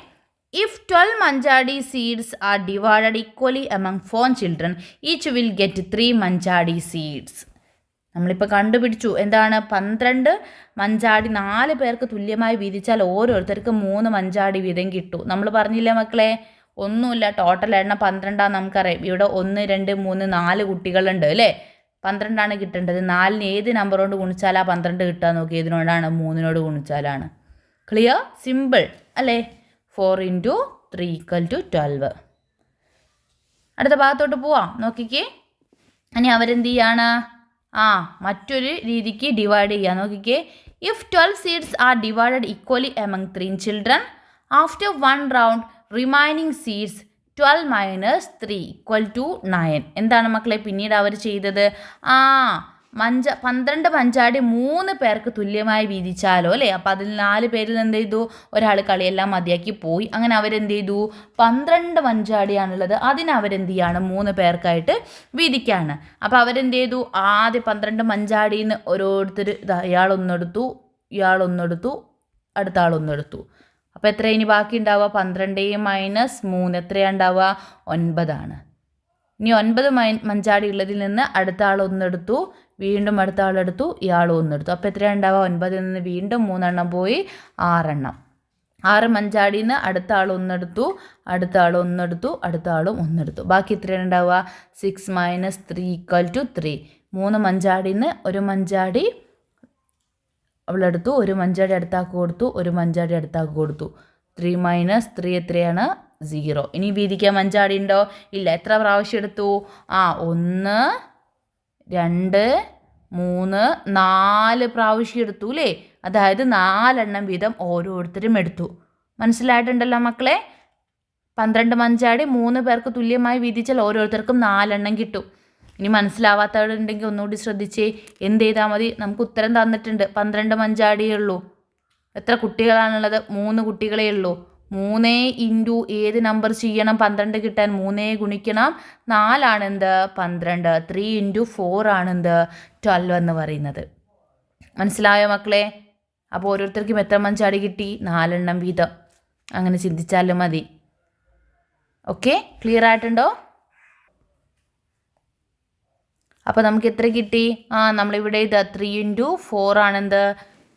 If 12 manjadi seeds are divided equally among 4 children, each will get 3 manjadi seeds. നമ്മളിപ്പോൾ കണ്ടുപിടിച്ചു എന്താണ്? 12 മഞ്ചാടി 4 പേർക്ക് തുല്യമായി വീതിച്ചാൽ ഓരോരുത്തർക്ക് 3 മഞ്ചാടി വീതം കിട്ടും. നമ്മൾ പറഞ്ഞില്ലേ മക്കളെ? ഒന്നുമില്ല, ടോട്ടൽ എണ്ണം 12 നമുക്കറിയാം. ഇവിടെ 1, 2, 3, 4 കുട്ടികളുണ്ട് അല്ലേ? 12 കിട്ടേണ്ടത്. 4-ന് ഏത് നമ്പർ കൊണ്ട് ഗുണിച്ചാലാ 12 കിട്ടുക നോക്കി? ഏതിനോടാണ്? 3-നോട് ഗുണിച്ചാലാണ്. ക്ലിയർ? സിമ്പിൾ അല്ലേ? 4 × 3 = 12. അടുത്ത ഭാഗത്തോട്ട് പോവാം. നോക്കിക്കേ. ഇനി അവരെന്ത് ചെയ്യാണ്? മറ്റൊരു രീതിക്ക് ഡിവൈഡ് ചെയ്യാം. നോക്കിക്കേ. If 12 seeds are divided equally among 3 children, after 1 round remaining seeds 12 - 3 = 9. എന്താണ് മക്കളെ പിന്നീട് അവർ ചെയ്തത്? 12 മഞ്ചാടി 3 പേർക്ക് തുല്യമായി വീതിച്ചാലോ അല്ലേ? അപ്പോൾ അതിൽ 4 പേരിൽ എന്ത് ചെയ്തു? ഒരാൾ കളിയെല്ലാം മതിയാക്കി പോയി. അങ്ങനെ അവരെന്ത് ചെയ്തു? 12 മഞ്ചാടിയാണുള്ളത്. അതിന് അവരെന്ത് ചെയ്യാണ്? 3 പേർക്കായിട്ട് വീതിക്കുകയാണ്. അപ്പോൾ അവരെന്ത് ചെയ്തു? ആദ്യം 12 മഞ്ചാടിയിൽ നിന്ന് ഓരോരുത്തർ ഇയാളൊന്നെടുത്തു, ഇയാളൊന്നെടുത്തു, അടുത്ത ആളൊന്നെടുത്തു. അപ്പോൾ എത്ര ഇനി ബാക്കി ഉണ്ടാവുക? 12 - 3 എത്രയാണ് ഉണ്ടാവുക? 9 ആണ്. ഇനി 9 മഞ്ചാടി ഉള്ളതിൽ നിന്ന് അടുത്ത ആൾ ഒന്നെടുത്തു, വീണ്ടും അടുത്ത ആളെടുത്തു, ഇയാളും ഒന്നെടുത്തു. അപ്പോൾ എത്രയാണ് ഉണ്ടാവുക? 9-ൽ നിന്ന് വീണ്ടും 3 എണ്ണം പോയി, 6 എണ്ണം. 6 മഞ്ചാടിയിൽ നിന്ന് അടുത്ത ആൾ ഒന്നെടുത്തു, അടുത്ത ആൾ ഒന്നെടുത്തു, അടുത്ത ആളും ഒന്നെടുത്തു. ബാക്കി എത്രയാണ് ഉണ്ടാവുക? 6 - 3 = 3. 3 മഞ്ചാടിയിൽ നിന്ന് ഒരു മഞ്ചാടി അവളെടുത്തു, ഒരു മഞ്ചാടി അടുത്താക്ക് കൊടുത്തു, ഒരു മഞ്ചാടി അടുത്താക്ക് കൊടുത്തു. 3 - 3 എത്രയാണ്? 0. ഇനി വീതിക്കാൻ മഞ്ചാടി ഉണ്ടോ? ഇല്ല. എത്ര പ്രാവശ്യം എടുത്തു? 1, 2, 3, 4 പ്രാവശ്യം എടുത്തു അല്ലേ? അതായത് 4 എണ്ണം വീതം ഓരോരുത്തരും എടുത്തു. മനസ്സിലായിട്ടുണ്ടല്ലോ മക്കളെ? 12 മഞ്ചാടി 3 പേർക്ക് തുല്യമായി വീതിച്ചാൽ ഓരോരുത്തർക്കും 4 എണ്ണം കിട്ടും. ഇനി മനസ്സിലാവാത്തവരുണ്ടെങ്കിൽ ഒന്നുകൂടി ശ്രദ്ധിച്ചേ. എന്ത് ചെയ്താൽ മതി? നമുക്ക് ഉത്തരം തന്നിട്ടുണ്ട്. 12 മഞ്ചാടിയേ ഉള്ളൂ. എത്ര കുട്ടികളാണുള്ളത്? 3 കുട്ടികളേ ഉള്ളൂ. 3 × ഏത് നമ്പർ ചെയ്യണം 12 കിട്ടാൻ? 3 ഗുണിക്കണം 4 ആണെന്ത്? 12. 3 × 4 ആണെന്ത്? 12 എന്ന് പറയുന്നത്. മനസ്സിലായോ മക്കളെ? അപ്പോൾ ഓരോരുത്തർക്കും എത്ര മഞ്ചാടി കിട്ടി? 4 എണ്ണം വീതം. അങ്ങനെ ചിന്തിച്ചാലും മതി. ഓക്കെ, ക്ലിയർ ആയിട്ടുണ്ടോ? അപ്പോൾ നമുക്ക് എത്ര കിട്ടി? നമ്മളിവിടെ ഇത് 3 × 4 ആണെന്ത്?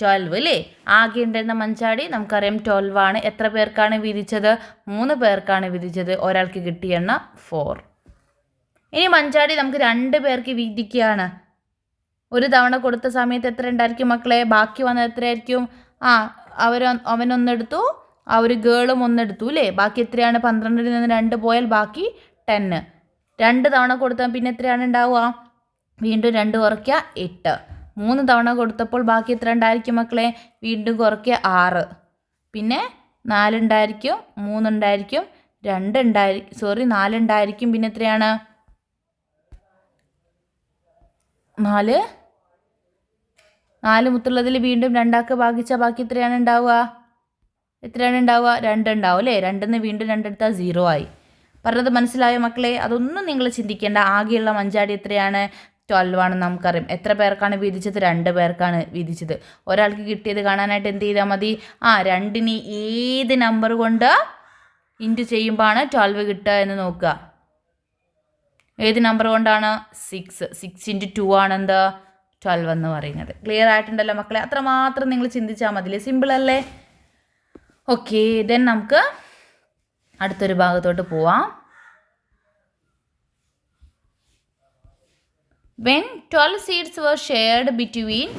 12 അല്ലേ? ആകെ ഉണ്ടായിരുന്ന മഞ്ചാടി നമുക്കറിയാം 12 ആണ്. എത്ര പേർക്കാണ് വീതിച്ചത്? 3 പേർക്കാണ് വീതിച്ചത്. ഒരാൾക്ക് കിട്ടിയ എണ്ണം 4. ഇനി മഞ്ചാടി നമുക്ക് 2 പേർക്ക് വീതിക്കുകയാണ്. ഒരു തവണ കൊടുത്ത സമയത്ത് എത്ര ഉണ്ടായിരിക്കും മക്കളെ? ബാക്കി വന്നത് എത്രയായിരിക്കും? അവനൊന്നെടുത്തു, ഒരു ഗേളും ഒന്നെടുത്തു അല്ലേ? ബാക്കി എത്രയാണ്? 12-ൽ നിന്ന് 2 പോയാൽ ബാക്കി 10. 2 തവണ കൊടുത്താൽ പിന്നെ എത്രയാണ് ഉണ്ടാവുക? വീണ്ടും 2 കുറയ്ക്കുക 8. 3 തവണ കൊടുത്തപ്പോൾ ബാക്കി എത്ര ഉണ്ടായിരിക്കും മക്കളെ? വീണ്ടും കുറയ്ക്കുക 6. പിന്നെ 4 ഉണ്ടായിരിക്കും, 3 ഉണ്ടായിരിക്കും, 4 ഉണ്ടായിരിക്കും. പിന്നെ എത്രയാണ്? 4 മുത്തുള്ളതിൽ വീണ്ടും 2 ഭാഗിച്ചാൽ ബാക്കി എത്രയാണ് ഉണ്ടാവുക? 2 ഉണ്ടാവും അല്ലേ? 2 വീണ്ടും 2 എടുത്താൽ 0 ആയി. പറഞ്ഞത് മനസ്സിലായോ മക്കളെ? അതൊന്നും നിങ്ങൾ ചിന്തിക്കേണ്ട. ആകെയുള്ള മഞ്ചാടി എത്രയാണ്? 12 ആണെന്ന് നമുക്കറിയാം. എത്ര പേർക്കാണ് വീതിച്ചത്? 2 പേർക്കാണ് വീതിച്ചത്. ഒരാൾക്ക് കിട്ടിയത് കാണാനായിട്ട് എന്ത് ചെയ്താൽ മതി? 2ന് ഏത് നമ്പർ കൊണ്ട് ഇൻറ്റു ചെയ്യുമ്പോഴാണ് 12 കിട്ടുക എന്ന് നോക്കുക. ഏത് നമ്പർ കൊണ്ടാണ്? 6 × 2 ആണ് എന്ത്? 12 എന്ന് പറയുന്നത്. ക്ലിയർ ആയിട്ടുണ്ടല്ലോ മക്കളെ? അത്രമാത്രം നിങ്ങൾ ചിന്തിച്ചാൽ മതില്ലേ? സിമ്പിൾ അല്ലേ? ഓക്കെ, ദെൻ നമുക്ക് അടുത്തൊരു ഭാഗത്തോട്ട് പോവാം. When 12 seeds were shared between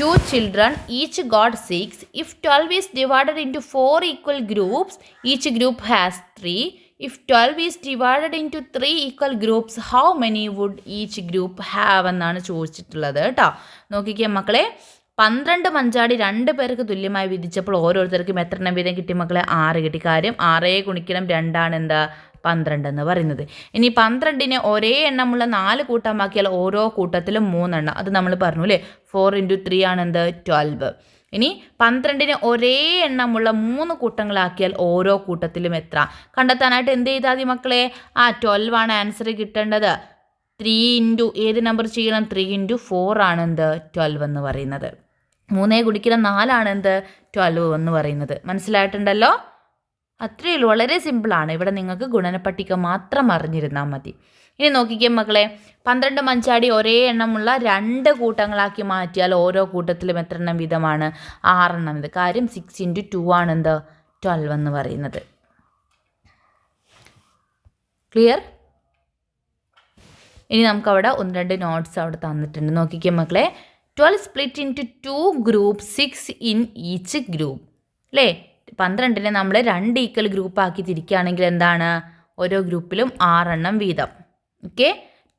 2 children, each got 6. If 12 is divided into 4 equal groups, each group has 3. If 12 is divided into 3 equal groups, how many would each group have എന്നാണ് ചോദിച്ചിട്ടുള്ളത് കേട്ടോ. നോക്കിക്കേ മക്കളെ, 12 മഞ്ചാടി 2 പേർക്ക് തുല്യമായി വിധിച്ചപ്പോൾ ഓരോരുത്തർക്കും എത്ര എണ്ണം വീതം കിട്ടി മക്കളെ? 6 കിട്ടി. കാര്യം 6 ഗുണിക്കണം 2 ആണ് എന്താ? 12 എന്ന് പറയുന്നത്. ഇനി 12നെ ഒരേ എണ്ണമുള്ള 4 കൂട്ടമാക്കിയാൽ ഓരോ കൂട്ടത്തിലും 3 എണ്ണം. അത് നമ്മൾ പറഞ്ഞു അല്ലേ? 4 × 3 ആണ് എന്ത്? 12. ഇനി 12നെ ഒരേ എണ്ണമുള്ള 3 കൂട്ടങ്ങളാക്കിയാൽ ഓരോ കൂട്ടത്തിലും എത്ര? കണ്ടെത്താനായിട്ട് എന്ത് ചെയ്താൽ മതി മക്കളെ? 12 ആണ് ആൻസർ കിട്ടേണ്ടത്. 3 ഏത് നമ്പർ ചെയ്യണം? 3 × 4 ആണ് എന്ത്? 12 എന്ന് പറയുന്നത്. 3 ഗുണിക്കണം 4 ആണ് എന്ത്? 12 എന്ന് പറയുന്നത്. മനസ്സിലായിട്ടുണ്ടല്ലോ? അത്രയേ ഉള്ളൂ. വളരെ സിമ്പിളാണ്. ഇവിടെ നിങ്ങൾക്ക് ഗുണനപ്പട്ടിക മാത്രം അറിഞ്ഞിരുന്നാൽ മതി. ഇനി നോക്കിക്കേ മക്കളെ, 12 മഞ്ചാടി ഒരേ എണ്ണമുള്ള 2 കൂട്ടങ്ങളാക്കി മാറ്റിയാൽ ഓരോ കൂട്ടത്തിലും എത്ര എണ്ണം വീതമാണ്? 6 എണ്ണം വീതം. കാര്യം 6 × 2 ആണ് എന്ത്? 12 എന്ന് പറയുന്നത്. ക്ലിയർ? ഇനി നമുക്കവിടെ 1-2 നോട്ട്സ് അവിടെ തന്നിട്ടുണ്ട്. നോക്കിക്കേ മക്കളെ, 12 split into 2 group, 6 in each group അല്ലേ? 12നെ നമ്മൾ 2 ഈക്വൽ ഗ്രൂപ്പാക്കി തിരിക്കുകയാണെങ്കിൽ എന്താണ്? ഓരോ ഗ്രൂപ്പിലും 6 എണ്ണം വീതം. Okay.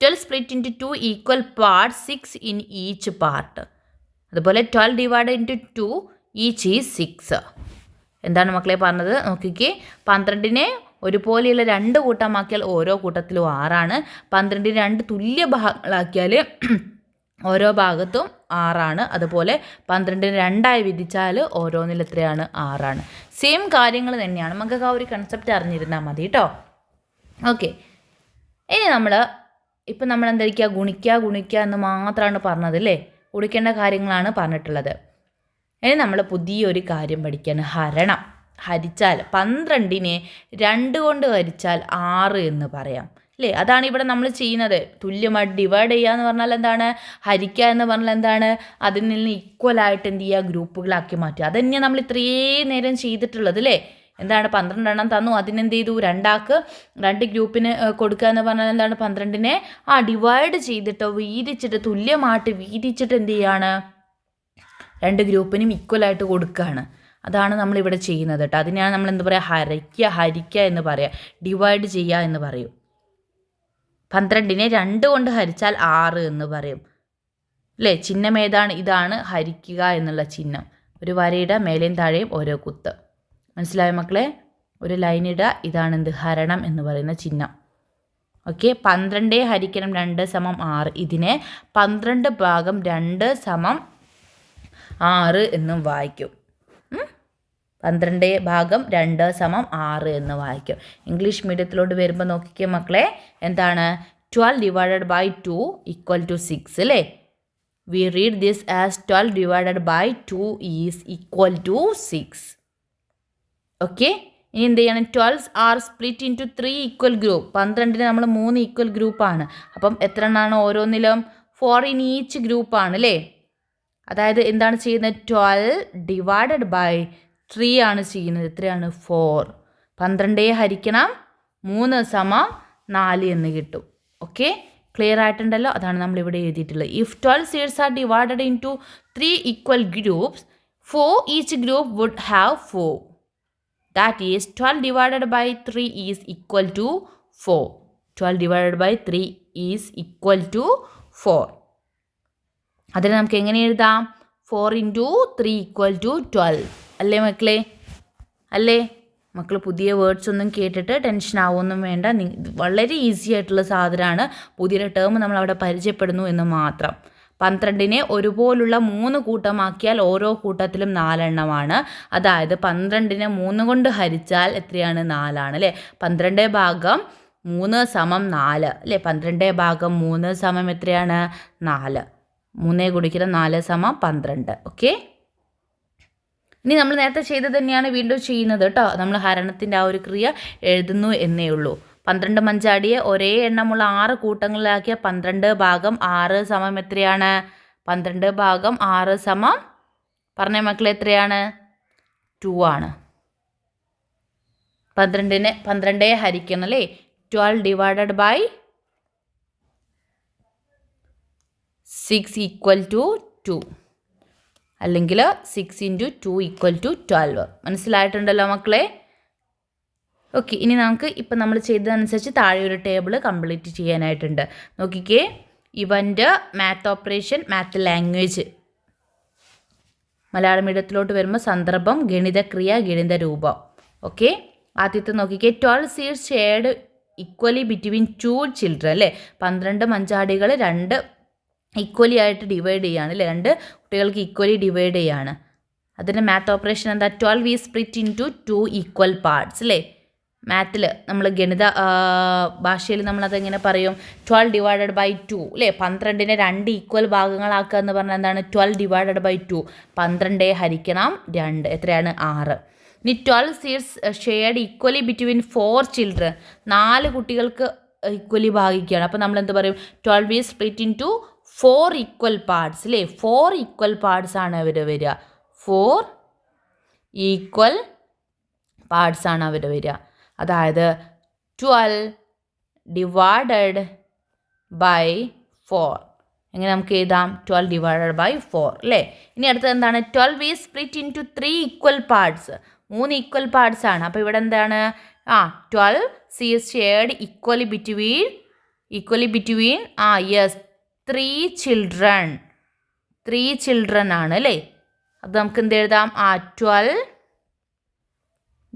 12 split into 2 equal part, 6 in each part. അതുപോലെ 12 ഡിവൈഡ് ഇൻറ്റു 2 ഈച്ച് ഈസ് 6. എന്താണ് മക്കളെ പറഞ്ഞത്? നോക്കിക്കേ, 12നെ ഒരുപോലെയുള്ള 2 കൂട്ടമാക്കിയാൽ ഓരോ കൂട്ടത്തിലും 6 ആണ്. 12നെ 2 തുല്യ ഭാഗങ്ങളാക്കിയാൽ ഓരോ ഭാഗത്തും 6 ആണ്. അതുപോലെ 12നെ 2ആയി വിധിച്ചാൽ ഓരോന്നിൽ എത്രയാണ്? 6 ആണ്. സെയിം കാര്യങ്ങൾ തന്നെയാണ്. നമുക്ക് ആ ഒരു കൺസെപ്റ്റ് അറിഞ്ഞിരുന്നാൽ മതി കേട്ടോ. ഓക്കെ. ഇനി ഇപ്പം നമ്മൾ എന്തായിരിക്കുക? ഗുണിക്കുക എന്ന് മാത്രമാണ് പറഞ്ഞത് അല്ലേ? ഗുണിക്കേണ്ട കാര്യങ്ങളാണ് പറഞ്ഞിട്ടുള്ളത്. ഇനി നമ്മൾ പുതിയൊരു കാര്യം പഠിക്കുകയാണ്. ഹരണം. ഹരിച്ചാൽ 12നെ 2 കൊണ്ട് ഹരിച്ചാൽ 6 എന്ന് പറയാം അല്ലേ? അതാണ് ഇവിടെ നമ്മൾ ചെയ്യുന്നത്. തുല്യമായിട്ട് ഡിവൈഡ് ചെയ്യുക എന്ന് പറഞ്ഞാൽ എന്താണ്? ഹരിക്കുക എന്ന് പറഞ്ഞാൽ എന്താണ്? അതിൽ നിന്ന് ഈക്വലായിട്ട് എന്ത് ചെയ്യുക? ഗ്രൂപ്പുകളാക്കി മാറ്റുക. അത് തന്നെയാണ് നമ്മൾ ഇത്രയും നേരം ചെയ്തിട്ടുള്ളത് അല്ലേ? എന്താണ്? 12 എണ്ണം തന്നു, അതിനെന്ത് ചെയ്തു? 2 ഗ്രൂപ്പിന് കൊടുക്കുക എന്ന് പറഞ്ഞാൽ എന്താണ്? 12നെ ഡിവൈഡ് ചെയ്തിട്ടോ വീതിച്ചിട്ട് തുല്യമായിട്ട് വീതിച്ചിട്ട് എന്ത് ചെയ്യാണ്? 2 ഗ്രൂപ്പിനും ഈക്വലായിട്ട് കൊടുക്കുകയാണ്. അതാണ് നമ്മളിവിടെ ചെയ്യുന്നത് കേട്ടോ. അതിനെയാണ് നമ്മൾ എന്ത് പറയുക? ഹരിക്കുക എന്ന് പറയുക. ഡിവൈഡ് ചെയ്യുക എന്ന് പറയും. 12നെ 2 കൊണ്ട് ഹരിച്ചാൽ 6 എന്ന് പറയും അല്ലേ? ചിഹ്നം ഏതാണ്? ഇതാണ് ഹരിക്കുക എന്നുള്ള ചിഹ്നം. ഒരു വരയിടുക, മേലെയും താഴെയും ഓരോ കുത്ത്. മനസ്സിലായോ മക്കളെ? ഒരു ലൈൻ ഇടുക. ഇതാണ് എന്ത്? ഹരണം എന്ന് പറയുന്ന ചിഹ്നം. ഓക്കെ. 12 ഹരിക്കണം 2 = 6. ഇതിനെ 12 ഭാഗം 2 = 6 എന്നും വായിക്കും. 12 ഭാഗം 2 = 6 എന്ന് വായിക്കും. ഇംഗ്ലീഷ് മീഡിയത്തിലോട്ട് വരുമ്പോൾ നോക്കിക്കേ മക്കളെ, എന്താണ്? 12 ഡിവൈഡഡ് ബൈ 2 = 6 അല്ലേ? We read this as 12 divided by 2 is equal to 6. Okay. ഇനി എന്ത് ചെയ്യണം? 12 are split into 3 equal group. 12നെ നമ്മൾ 3 ഈക്വൽ ഗ്രൂപ്പാണ്. അപ്പം എത്ര എണ്ണമാണ് ഓരോന്നിലും? 4 ഇൻ ഈച്ച് ഗ്രൂപ്പാണ് അല്ലേ? അതായത് എന്താണ് ചെയ്യുന്നത്? 12 ഡിവൈഡഡ് ബൈ 3 ആണ് ചെയ്യുന്നത്. എത്രയാണ്? 4. 12 ഹരിക്കണം 3 = 4 എന്ന് കിട്ടും. ഓക്കെ. ക്ലിയർ ആയിട്ടുണ്ടല്ലോ? അതാണ് നമ്മളിവിടെ എഴുതിയിട്ടുള്ളത്. If 12 seeds are divided into 3 equal groups, 4 each group would have 4. That is 12 divided by 3 is equal to 4. 12 divided by 3 is equal to 4. അതിനെ നമുക്ക് എങ്ങനെ എഴുതാം? 4 × 3 = 12 അല്ലേ മക്കളെ? അല്ലേ? മക്കൾ പുതിയ വേർഡ്സ് ഒന്നും കേട്ടിട്ട് ടെൻഷൻ ആവുമൊന്നും വേണ്ട. വളരെ ഈസി ആയിട്ടുള്ള സാധനമാണ്. പുതിയൊരു ടേം നമ്മൾ അവിടെ പരിചയപ്പെടുന്നു എന്ന് മാത്രം. 12നെ ഒരുപോലുള്ള 3 കൂട്ടമാക്കിയാൽ ഓരോ കൂട്ടത്തിലും 4 എണ്ണമാണ്. അതായത് 12നെ 3 കൊണ്ട് ഹരിച്ചാൽ എത്രയാണ്? 4 ആണ് അല്ലേ. 12 ഭാഗം 3 സമം 4 അല്ലേ. 12 ഭാഗം 3 സമം എത്രയാണ്? 4. 3 ഗുണിക്കുന്ന 4 സമം 12. ഓക്കെ. ഇനി നമ്മൾ നേരത്തെ ചെയ്തത് തന്നെയാണ് വീണ്ടും ചെയ്യുന്നത് കേട്ടോ. നമ്മൾ ഹരണത്തിൻ്റെ ആ ഒരു ക്രിയ എഴുതുന്നു എന്നേ ഉള്ളൂ. 12 മഞ്ചാടിയെ ഒരേ എണ്ണമുള്ള 6 കൂട്ടങ്ങളിലാക്കിയ 12 ഭാഗം 6 സമം എത്രയാണ്? 12 ഭാഗം 6 സമം പറഞ്ഞ മക്കൾ എത്രയാണ്? 2 ആണ്. 12 ഹരിക്കണം അല്ലേ. 12 ഡിവൈഡഡ് ബൈ 6 ഈക്വൽ ടു 2, അല്ലെങ്കിൽ 6 × 2 ഈക്വൽ ടു 12. മനസ്സിലായിട്ടുണ്ടല്ലോ മക്കളെ. ഓക്കെ. ഇനി നമുക്ക് ഇപ്പം നമ്മൾ ചെയ്തതനുസരിച്ച് താഴെ ഒരു ടേബിൾ കംപ്ലീറ്റ് ചെയ്യാനായിട്ടുണ്ട്. നോക്കിക്കേ. Event, math operation, math language. Malayalam മീഡിയത്തിലോട്ട് വരുമ്പോൾ സന്ദർഭം, ഗണിതക്രിയ, ഗണിത രൂപം. ഓക്കെ. ആദ്യത്തെ നോക്കിക്കേ. 12 seeds shared equally between 2 children അല്ലേ. 12 മഞ്ചാടികൾ 2 ഈക്വലി ആയിട്ട് ഡിവൈഡ് ചെയ്യുകയാണ് അല്ലേ. 2 കുട്ടികൾക്ക് ഈക്വലി ഡിവൈഡ് ചെയ്യുകയാണ്. അതിൻ്റെ മാത്ത് ഓപ്പറേഷൻ എന്താ? 12 is split into 2 equal parts അല്ലേ. മാത്തിൽ നമ്മൾ ഗണിത ഭാഷയിൽ നമ്മളതെങ്ങനെ പറയും? 12 ഡിവൈഡഡ് ബൈ 2 അല്ലേ. 12നെ 2 ഈക്വൽ ഭാഗങ്ങളാക്കുക എന്ന് പറഞ്ഞാൽ എന്താണ്? 12 ഡിവൈഡഡ് ബൈ 2. 12 ഹരിക്കണം 2 എത്രയാണ്? 6. ഇനി 12 seeds shared equally between 4 children. 4 കുട്ടികൾക്ക് ഈക്വലി ഭാഗിക്കുകയാണ്. അപ്പോൾ നമ്മൾ എന്ത് പറയും? 12 is split into 4 equal parts അല്ലേ. 4 ഈക്വൽ പാർട്സ് ആണ് അവർ വരിക. 4 ഈക്വൽ പാർട്സ് ആണ് അവർ വരിക. അതായത് 12 ഡിവൈഡഡ് ബൈ 4. എങ്ങനെ നമുക്ക് എഴുതാം? 12 ഡിവൈഡഡ് ബൈ 4 അല്ലേ. ഇനി അടുത്തത് എന്താണ്? 12 is split into 3 equal parts. 3 equal parts ആണ്. അപ്പോൾ ഇവിടെ എന്താണ്? 12 seeds shared equally between yes 3 children. 3 children ആണ് അല്ലേ. അത് നമുക്ക് എന്ത് എഴുതാം? 12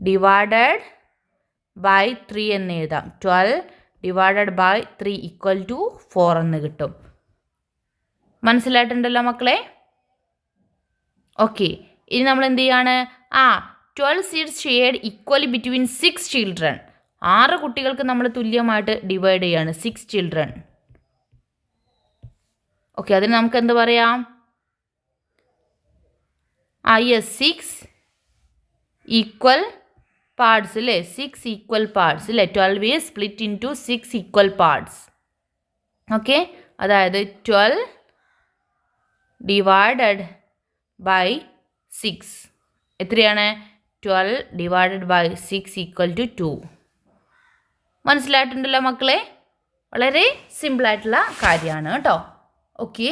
ഡിവൈഡഡ് ബൈ 3 എന്ന് എഴുതാം. 12 ഡിവൈഡഡ് ബൈ 3 ഈക്വൽ ടു 4 എന്ന് കിട്ടും. മനസ്സിലായിട്ടുണ്ടല്ലോ മക്കളെ. ഓക്കെ. ഇനി നമ്മൾ എന്ത് ചെയ്യാണ്? 12 seeds shared equally between 6 children. 6 കുട്ടികൾക്ക് നമ്മൾ തുല്യമായിട്ട് ഡിവൈഡ് ചെയ്യാണ്. 6 children. ഓക്കെ. അതിന് നമുക്ക് എന്ത് പറയാം? യെസ് 6 ഈക്വൽ പാർട്സ് അല്ലേ. 6 ഈക്വൽ പാർട്സ് അല്ലേ. 12 is split into 6 equal parts. Okay. അതായത് 12 ഡിവൈഡഡ് ബൈ 6 എത്രയാണ്? 12 ഡിവൈഡഡ് ബൈ 6 ഈക്വൽ ടു 2. മനസ്സിലായിട്ടുണ്ടല്ലോ മക്കളെ. വളരെ സിമ്പിളായിട്ടുള്ള കാര്യമാണ് കേട്ടോ. ഓക്കെ.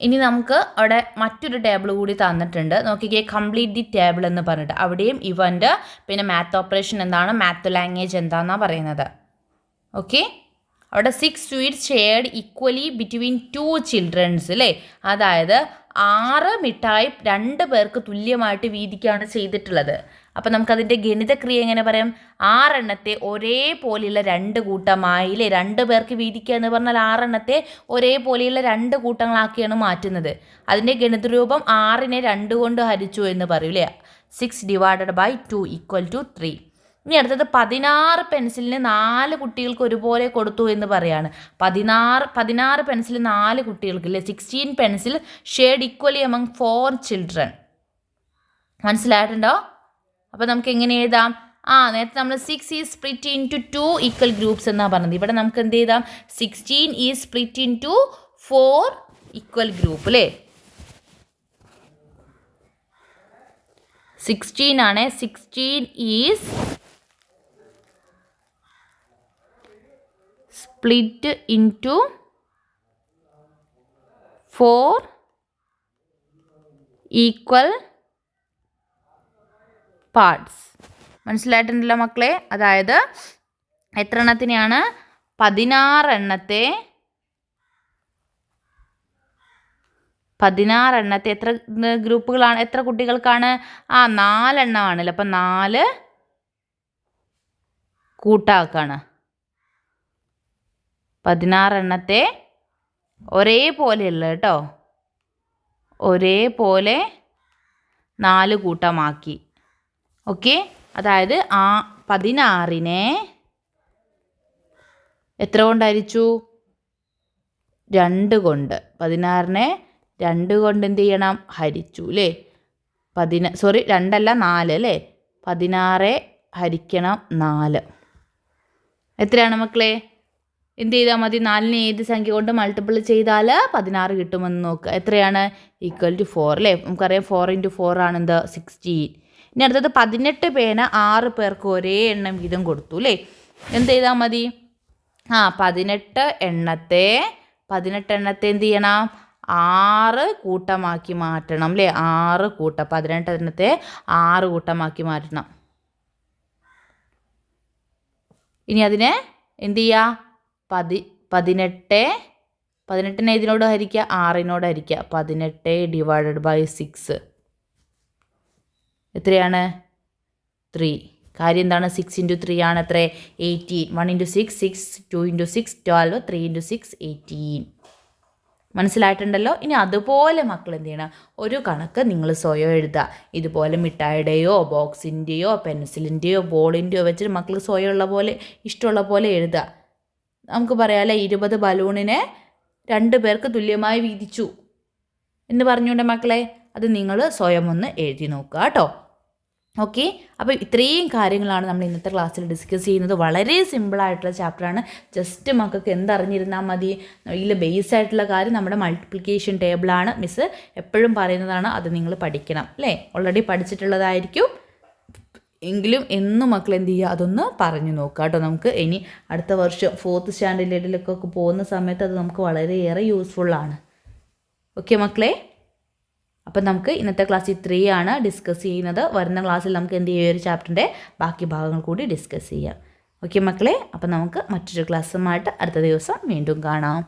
ഇനി നമുക്ക് അവിടെ മറ്റൊരു ടേബിൾ കൂടി തന്നിട്ടുണ്ട്. നോക്കിക്കേ. കംപ്ലീറ്റ് ദി ടേബിൾ എന്ന് പറഞ്ഞിട്ട് അവിടെയും ഇവൻ്റ്, പിന്നെ മാത്ത് ഓപ്പറേഷൻ എന്താണ്, മാത്ത് ലാംഗ്വേജ് എന്താണെന്നാണ് പറയുന്നത്. ഓക്കെ. അവിടെ 6 sweets shared equally between 2 children അല്ലേ. അതായത് 6 മിഠായി 2 പേർക്ക് തുല്യമായിട്ട് വീതിക്കുകയാണ് ചെയ്തിട്ടുള്ളത്. അപ്പം നമുക്കതിൻ്റെ ഗണിതക്രിയ എങ്ങനെ പറയാം? 6 എണ്ണത്തെ ഒരേപോലെയുള്ള 2 കൂട്ടമായില്ലേ. 2 പേർക്ക് വീതിക്കുക എന്ന് പറഞ്ഞാൽ 6 എണ്ണത്തെ ഒരേപോലെയുള്ള 2 കൂട്ടങ്ങളാക്കിയാണ് മാറ്റുന്നത്. അതിൻ്റെ ഗണിതരൂപം 6നെ 2 കൊണ്ട് ഹരിച്ചു എന്ന് പറയും അല്ലേ. 6 ഡിവൈഡഡ് ബൈ 2 ഈക്വൽ ടു 3. ഇനി അടുത്തത് 16 പെൻസിലിന് 4 കുട്ടികൾക്ക് ഒരുപോലെ കൊടുത്തു എന്ന് പറയാണ്. 16 പെൻസിൽ 4 കുട്ടികൾക്ക് അല്ലേ. 16 pencil shared equally among 4 children. മനസ്സിലായിട്ടുണ്ടോ? അപ്പോൾ നമുക്ക് എങ്ങനെ എഴുതാം? നേരത്തെ നമ്മൾ 6 is split into 2 equal groups എന്നാണ് പറഞ്ഞത്. ഇവിടെ നമുക്ക് എന്ത് ചെയ്താം? 16 is split into 4 equal group അല്ലേ. 16 ആണ്. 16 is split into 4 equal parts. മനസ്സിലായിട്ടുണ്ടല്ലോ മക്കളെ. അതായത് എത്ര എണ്ണത്തിനെയാണ്? 16 എണ്ണത്തെ 16 എണ്ണത്തെ എത്ര ഗ്രൂപ്പുകളാണ്, എത്ര കുട്ടികൾക്കാണ്? 4 എണ്ണമാണല്ലോ. അപ്പം 4 കൂട്ടാക്കാണ്. 16 എണ്ണത്തെ ഒരേപോലെയുള്ള കേട്ടോ, ഒരേപോലെ 4 കൂട്ടമാക്കി. ഓക്കെ, അതായത് 16നെ എത്ര കൊണ്ട് ഹരിച്ചു? 2 കൊണ്ട്. 16നെ 2 കൊണ്ട് എന്ത് ചെയ്യണം? ഹരിച്ചു അല്ലേ? 2 അല്ല 4 അല്ലേ? 16 ഹരിക്കണം 4 എത്രയാണ് മക്കളെ? എന്ത് ചെയ്താൽ മതി? 4നെ ഏത് സംഖ്യ കൊണ്ട് മൾട്ടിപ്പിൾ ചെയ്താൽ 16 കിട്ടുമെന്ന് നോക്കുക. എത്രയാണ്? =4 അല്ലേ? നമുക്കറിയാം 4 × 4 ആണ് എന്ത്? 16. ഇനി അടുത്തത് 18 പേന 6 പേർക്ക് ഒരേ എണ്ണം വീതം കൊടുത്തു അല്ലേ? എന്ത് ചെയ്താൽ മതി? 18 എണ്ണത്തെ എന്ത് ചെയ്യണം? 6 കൂട്ടമാക്കി മാറ്റണം അല്ലേ? 6 കൂട്ടം. 18 എണ്ണത്തെ 6 കൂട്ടമാക്കി മാറ്റണം. ഇനി അതിനെ എന്ത് ചെയ്യുക? 18നെ ഇതിനോട് ഹരിക്കുക, 6നോട് ഹരിക്കുക. 18 ÷ 6 എത്രയാണ്? 3. കാര്യം എന്താണ്? 6 × 3 ആണ് എത്ര? 18. 1 × 6 6, 2 × 6 12, 3 × 6 18. മനസ്സിലായിട്ടുണ്ടല്ലോ? ഇനി അതുപോലെ മക്കൾ എന്ത് ചെയ്യണം? ഒരു കണക്ക് നിങ്ങൾ സ്വയം എഴുതുക. ഇതുപോലെ മിഠായിയുടെയോ ബോക്സിൻ്റെയോ പെൻസിലിൻ്റെയോ ബോളിൻ്റെയോ വെച്ചിട്ട് മക്കൾ സ്വയമുള്ള പോലെ ഇഷ്ടമുള്ള പോലെ എഴുതുക. നമുക്ക് പറയാമല്ലേ, 20 ബലൂണിനെ 2 പേർക്ക് തുല്യമായി വീതിച്ചു എന്ന് പറഞ്ഞുകൊണ്ട് മക്കളെ അത് നിങ്ങൾ സ്വയം ഒന്ന് എഴുതി നോക്കുക കേട്ടോ. ഓക്കെ, അപ്പോൾ ഇത്രയും കാര്യങ്ങളാണ് നമ്മൾ ഇന്നത്തെ ക്ലാസ്സിൽ ഡിസ്കസ് ചെയ്യുന്നത്. വളരെ സിമ്പിളായിട്ടുള്ള ചാപ്റ്ററാണ്. ജസ്റ്റ് മക്കൾക്ക് എന്തറിഞ്ഞിരുന്നാൽ മതി? ഇതിൽ ബേസ് ആയിട്ടുള്ള കാര്യം നമ്മുടെ മൾട്ടിപ്ലിക്കേഷൻ ടേബിളാണ്. മിസ്സ് എപ്പോഴും പറയുന്നതാണ്, അത് നിങ്ങൾ പഠിക്കണം അല്ലേ? ഓൾറെഡി പഠിച്ചിട്ടുള്ളതായിരിക്കും എങ്കിലും എന്നും മക്കൾ എന്ത് ചെയ്യുക? അതൊന്ന് പറഞ്ഞു നോക്കുക കേട്ടോ. നമുക്ക് ഇനി അടുത്ത വർഷം 4th സ്റ്റാൻഡേർഡിലേക്കൊക്കെ പോകുന്ന സമയത്ത് അത് നമുക്ക് വളരെയേറെ യൂസ്ഫുള്ളാണ്. ഓക്കെ മക്കളെ, അപ്പം നമുക്ക് ഇന്നത്തെ ക്ലാസ് ഇത്രയാണ് ഡിസ്കസ് ചെയ്യുന്നത്. വരുന്ന ക്ലാസ്സിൽ നമുക്ക് എന്ത് ചെയ്യും? ഒരു ചാപ്റ്ററിൻ്റെ ബാക്കി ഭാഗങ്ങൾ കൂടി ഡിസ്കസ് ചെയ്യാം. ഓക്കെ മക്കളെ, അപ്പം നമുക്ക് മറ്റൊരു ക്ലാസ്സുമായിട്ട് അടുത്ത ദിവസം വീണ്ടും കാണാം.